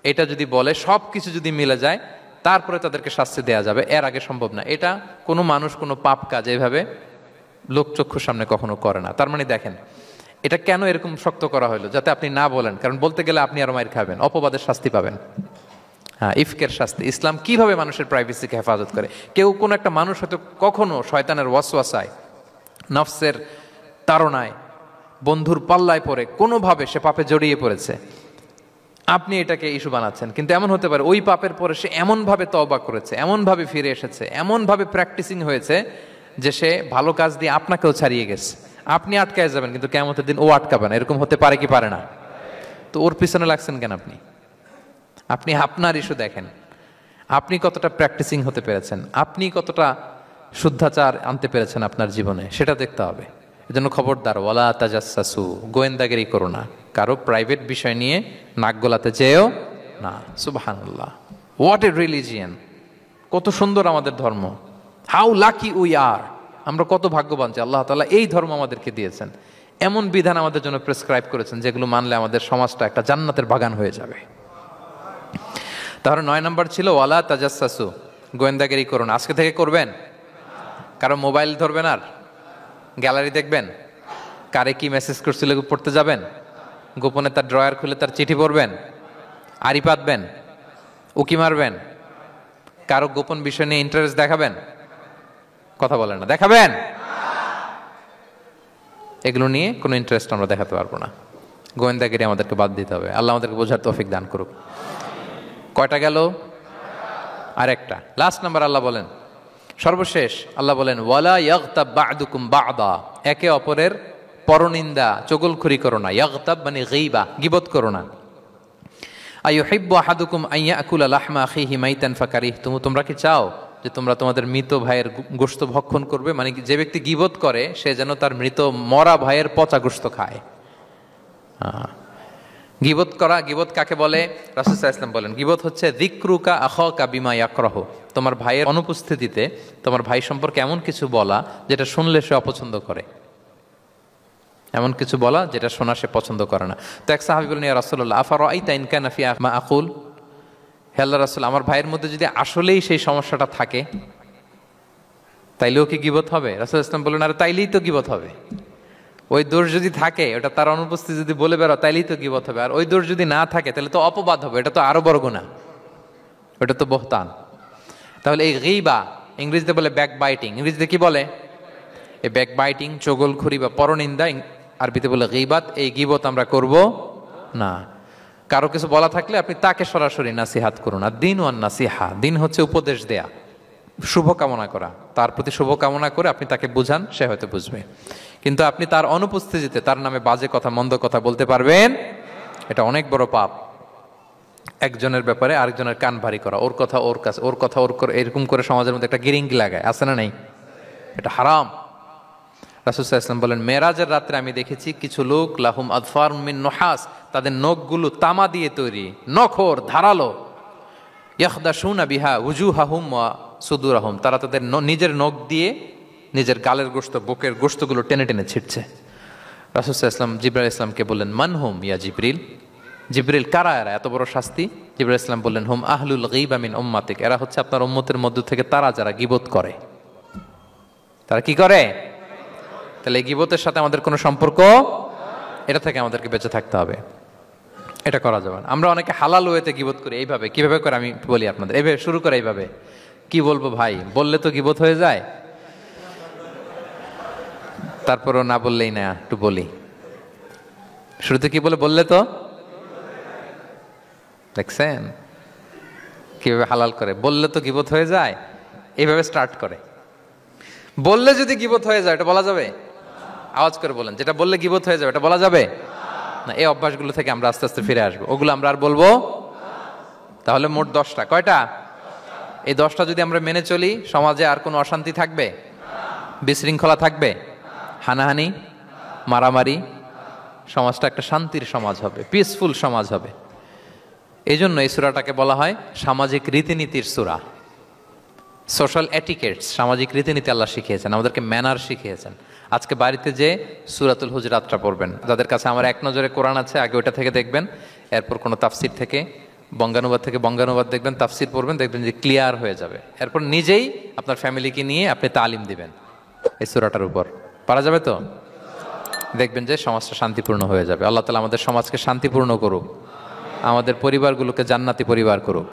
এটা যদি বলে, সব কিছু যদি মিলে যায়, তারপরে তাদেরকে শাস্তি দেয়া যাবে। এর আগে সম্ভব না। এটা কোনো মানুষ কোনো পাপ কাজ এভাবে লোকচক্ষুর সামনে কখনো করে না। তার মানে দেখেন এটা কেন এরকম শক্ত করা হলো, যাতে আপনি না বলেন, কারণ বলতে গেলে আপনি আরো মাইর খাবেন, অপবাদের শাস্তি পাবেন। হ্যাঁ, ইফকের শাস্তি। ইসলাম কিভাবে মানুষের প্রাইভেসিকে হেফাজত করে। কেউ কোনো একটা মানুষ হয়তো কখনো শয়তানের ওয়াসওয়াসায়, নফসের তাড়নায়, বন্ধুর পাল্লায় পড়ে কোনোভাবে সে পাপে জড়িয়ে পড়েছে, আপনি এটাকে ইস্যু বানাচ্ছেন। কিন্তু এমন হতে পারে ওই পাপের পরে সে এমনভাবে তওবা করেছে, এমনভাবে ফিরে এসেছে, এমনভাবে প্র্যাকটিসিং হয়েছে যে সে ভালো কাজ দিয়ে আপনাকেও ছাড়িয়ে গেছে। আপনি আটকায় যাবেন কিন্তু কিয়ামতের দিন ও আটকাবে না। এরকম হতে পারে কি পারে না? তো ওর পিছনে লাগছেন কেন আপনি? আপনি আপনার ইস্যু দেখেন, আপনি কতটা প্র্যাকটিসিং হতে পেরেছেন, আপনি কতটা শুদ্ধাচার আনতে পেরেছেন আপনার জীবনে, সেটা দেখতে হবে। এজন্য খবরদার, ওয়ালা তাজাসসু, গোয়েন্দাগিরি করো না, কারো প্রাইভেট বিষয় নিয়ে নাক গলাতে যেও না। সুবহানাল্লাহ, হোয়াট এ রিলিজিয়ান! কত সুন্দর আমাদের ধর্ম, হাউ লাকি উই আর! আমরা কত ভাগ্যবান যে আল্লাহ তাআলা এই ধর্ম আমাদেরকে দিয়েছেন, এমন বিধান আমাদের জন্য প্রেসক্রাইব করেছেন যেগুলো মানলে আমাদের সমাজটা একটা জান্নাতের বাগান হয়ে যাবে। তাহলে 9 নম্বর ছিল ওয়ালা তাজাসসু, গোয়েন্দাগিরি করুন। আজকে থেকে করবেন? কারো মোবাইল ধরবেন, আর গ্যালারি দেখবেন, কারে কি মেসেজ করছিল পড়তে যাবেন, গোপনে তার ড্রয়ার খুলে তার চিঠি পড়বেন, আড়ি পাতবেন, উকি মারবেন, কারো গোপন বিষয় নিয়ে ইন্টারেস্ট দেখাবেন? কথা বলেন না, দেখাবেন? এগুলো নিয়ে কোনো ইন্টারেস্ট আমরা দেখাতে পারবো না। গোয়েন্দাগিরি আমাদেরকে বাদ দিতে হবে। আল্লাহ আমাদেরকে বোঝার তৌফিক দান করুক। কয়টা গেল? আর একটা, লাস্ট নাম্বার। আল্লাহ বলেন, সর্বশেষ আল্লাহ বলেন, ওয়ালা ইয়াগতাব বা'দুকুম বা'দা, একে অপরের পরনিন্দা চগলখুরি করো না। ইয়াগতাব মানে গীবা, গীবত করো না। আইয়ুহিব্বু আহাদুকুম আন ইয়াকুলা লাহমা আখিহি মাইতান ফাকারিহতুম, তোমরা কি চাও যে তোমরা তোমাদের মৃত ভাইয়ের গোশত ভক্ষণ করবে? মানে যে ব্যক্তি গীবত করে সে যেন তার মৃত মরা ভাইয়ের পচা গোশত খায়। গীবত করা, গীবত কাকে বলে? রাসূল সাল্লাল্লাহু আলাইহি ওয়াসাল্লাম বলেন, গীবত হচ্ছে যিকরুকা আখাকা বিমা ইয়াকরাহু, তোমার ভাইয়ের অনুপস্থিতিতে তোমার ভাই সম্পর্কে এমন কিছু বলা যেটা শুনলে সে অপছন্দ করে, এমন কিছু বলা যেটা শোনা সে পছন্দ করে না। তো এক সাহাবী বলেন, ইয়া রাসূলুল্লাহ আফারাআইতা ইন কানা ফি মা আকুল, হে আল্লাহর রাসূল, আমার ভাইয়ের মধ্যে যদি আসলেই সেই সমস্যাটা থাকে তাইলেও কি গীবত হবে? রাসূল সাল্লাল্লাহু আলাইহি ওয়াসাল্লাম বলেন, আরে তাইলেই তো গীবত হবে। ওই দোষ যদি থাকে, ওটা তার অনুপস্থিতি যদি বলে বেরো তাইলেই তো গীবত হবে। আর ওই দোষ যদি না থাকে তাহলে তো অপবাদ হবে, এটা তো আরো বড় গুনাহ, ওটা তো বহতান। তাহলে এই গীবা ইংরেজিতে বলে ব্যাক বাইটিং। ইংরেজিতে কি বলে? এই ব্যাক বাইটিং, চগলখুরি বা পরনিন্দা, আরবিতে বলে গীবাত। এই গীবত আমরা করব না। কারো কিছু বলা থাকলে আপনি তাকে সরাসরি নাসিহাত করুন। আর দিন ওয়ান নাসিহা, দিন হচ্ছে উপদেশ দেয়া, শুভকামনা করা, তার প্রতি শুভকামনা করে আপনি তাকে বুঝান, সে হয়তো বুঝবে। কিন্তু আপনি তার অনুপস্থিতিতে তার নামে বাজে কথা, মন্দ কথা বলতে পারবেন? এটা অনেক বড় পাপ। একজনের ব্যাপারে আরেকজনের কান ভারী করা, ওর কথা ওর কাছে, ওর কথা ওর করে, এরকম করে সমাজের মধ্যে একটা গিরিঙ্গি লাগায়, আছে না নাই? এটা হারাম। রাসূল সাল্লাল্লাহু আলাইহি ওয়াসাল্লাম বলেন, মেরাজের রাত্রে আমি দেখেছি কিছু লোক লাহুম আদফার মিন নুহাস, তাদের নখগুলো তামা দিয়ে তৈরি, নখর ধারালো, ইয়াখদাশুনা বিহা উজুহাহুম ওয়া সুদুরাহুম, তারা তাদের নিজের নখ দিয়ে নিজের গালের গোশত, বুকের গোশতগুলো টেনে টেনে ছিটছে। রাসূল সাল্লাল্লাহু আলাইহি ওয়াসাল্লাম জিবরাইল আলাইহিস সালামকে বললেন, মান হুম ইয়া জিবরিল, জিবরিল কারা এরা, এত বড় শাস্তি? জিবরাইল আলাইহিস সালাম বললেন, হুম আহলুল গীবা মিন উম্মাতিক, এরা হচ্ছে আপনার উম্মতের মধ্য থেকে তারা যারা গীবত করে। তারা কি করে? তাহলে এই গীবতের সাথে আমাদের কোনো সম্পর্ক, এটা থেকে আমাদেরকে বেঁচে থাকতে হবে, এটা করা যাবে না। আমরা অনেকে হালাল ওয়েতে গীবত করি। এইভাবে কিভাবে করে আমি বলি আপনাদের, এইভাবে শুরু করে, এইভাবে কি বলবো ভাই, বললে তো গীবত হয়ে যায়, তারপরও না বললেই না, একটু বলি। শুরুতে কি বলে? বললে তো, দেখছেন কিভাবে হালাল করে, বললে তো গীবত হয়ে যায়, এইভাবে স্টার্ট করে। বললে যদি গীবত হয়ে যায় এটা বলা যাবে? আওয়াজ করে বলেন, যেটা বললে গীবত হয়ে যাবে এটা বলা যাবে না। এই অভ্যাসগুলো থেকে আমরা আস্তে আস্তে ফিরে আসবো, ওগুলো আমরা আর বলবো। তাহলে মোট 10টা, কয়টা? এই 10টা যদি আমরা মেনে চলি, সমাজে আর কোনো অশান্তি থাকবে? বিশৃঙ্খলা থাকবে? হানাহানি, মারামারি? সমাজটা একটা শান্তির সমাজ হবে, পিসফুল সমাজ হবে। এই জন্য এই সূরাটাকে বলা হয় সামাজিক রীতিনীতির সূরা। সোশ্যাল এটিকেটস, সামাজিক রীতিনীতি আল্লাহ শিখিয়েছেন আমাদেরকে, ম্যানার শিখিয়েছেন। আজকে বাড়িতে যে সূরাতুল হুজুরাতটা পড়বেন, যাদের কাছে আমার এক নজরে কোরআন আছে আগে ওইটা থেকে দেখবেন, এরপর কোনো তাফসির থেকে, বঙ্গানুবাদ থেকে বঙ্গানুবাদ দেখবেন, তাফসির পড়বেন, দেখবেন যে ক্লিয়ার হয়ে যাবে। এরপর নিজেই আপনার ফ্যামিলিকে নিয়ে আপনি তালিম দিবেন এই সূরাটার উপর, পারা যাবে তো? দেখবেন যে সমাজটা শান্তিপূর্ণ হয়ে যাবে। আল্লাহ তাআলা আমাদের সমাজকে শান্তিপূর্ণ করুক, আমাদের পরিবারগুলোকে জান্নাতি পরিবার করুক।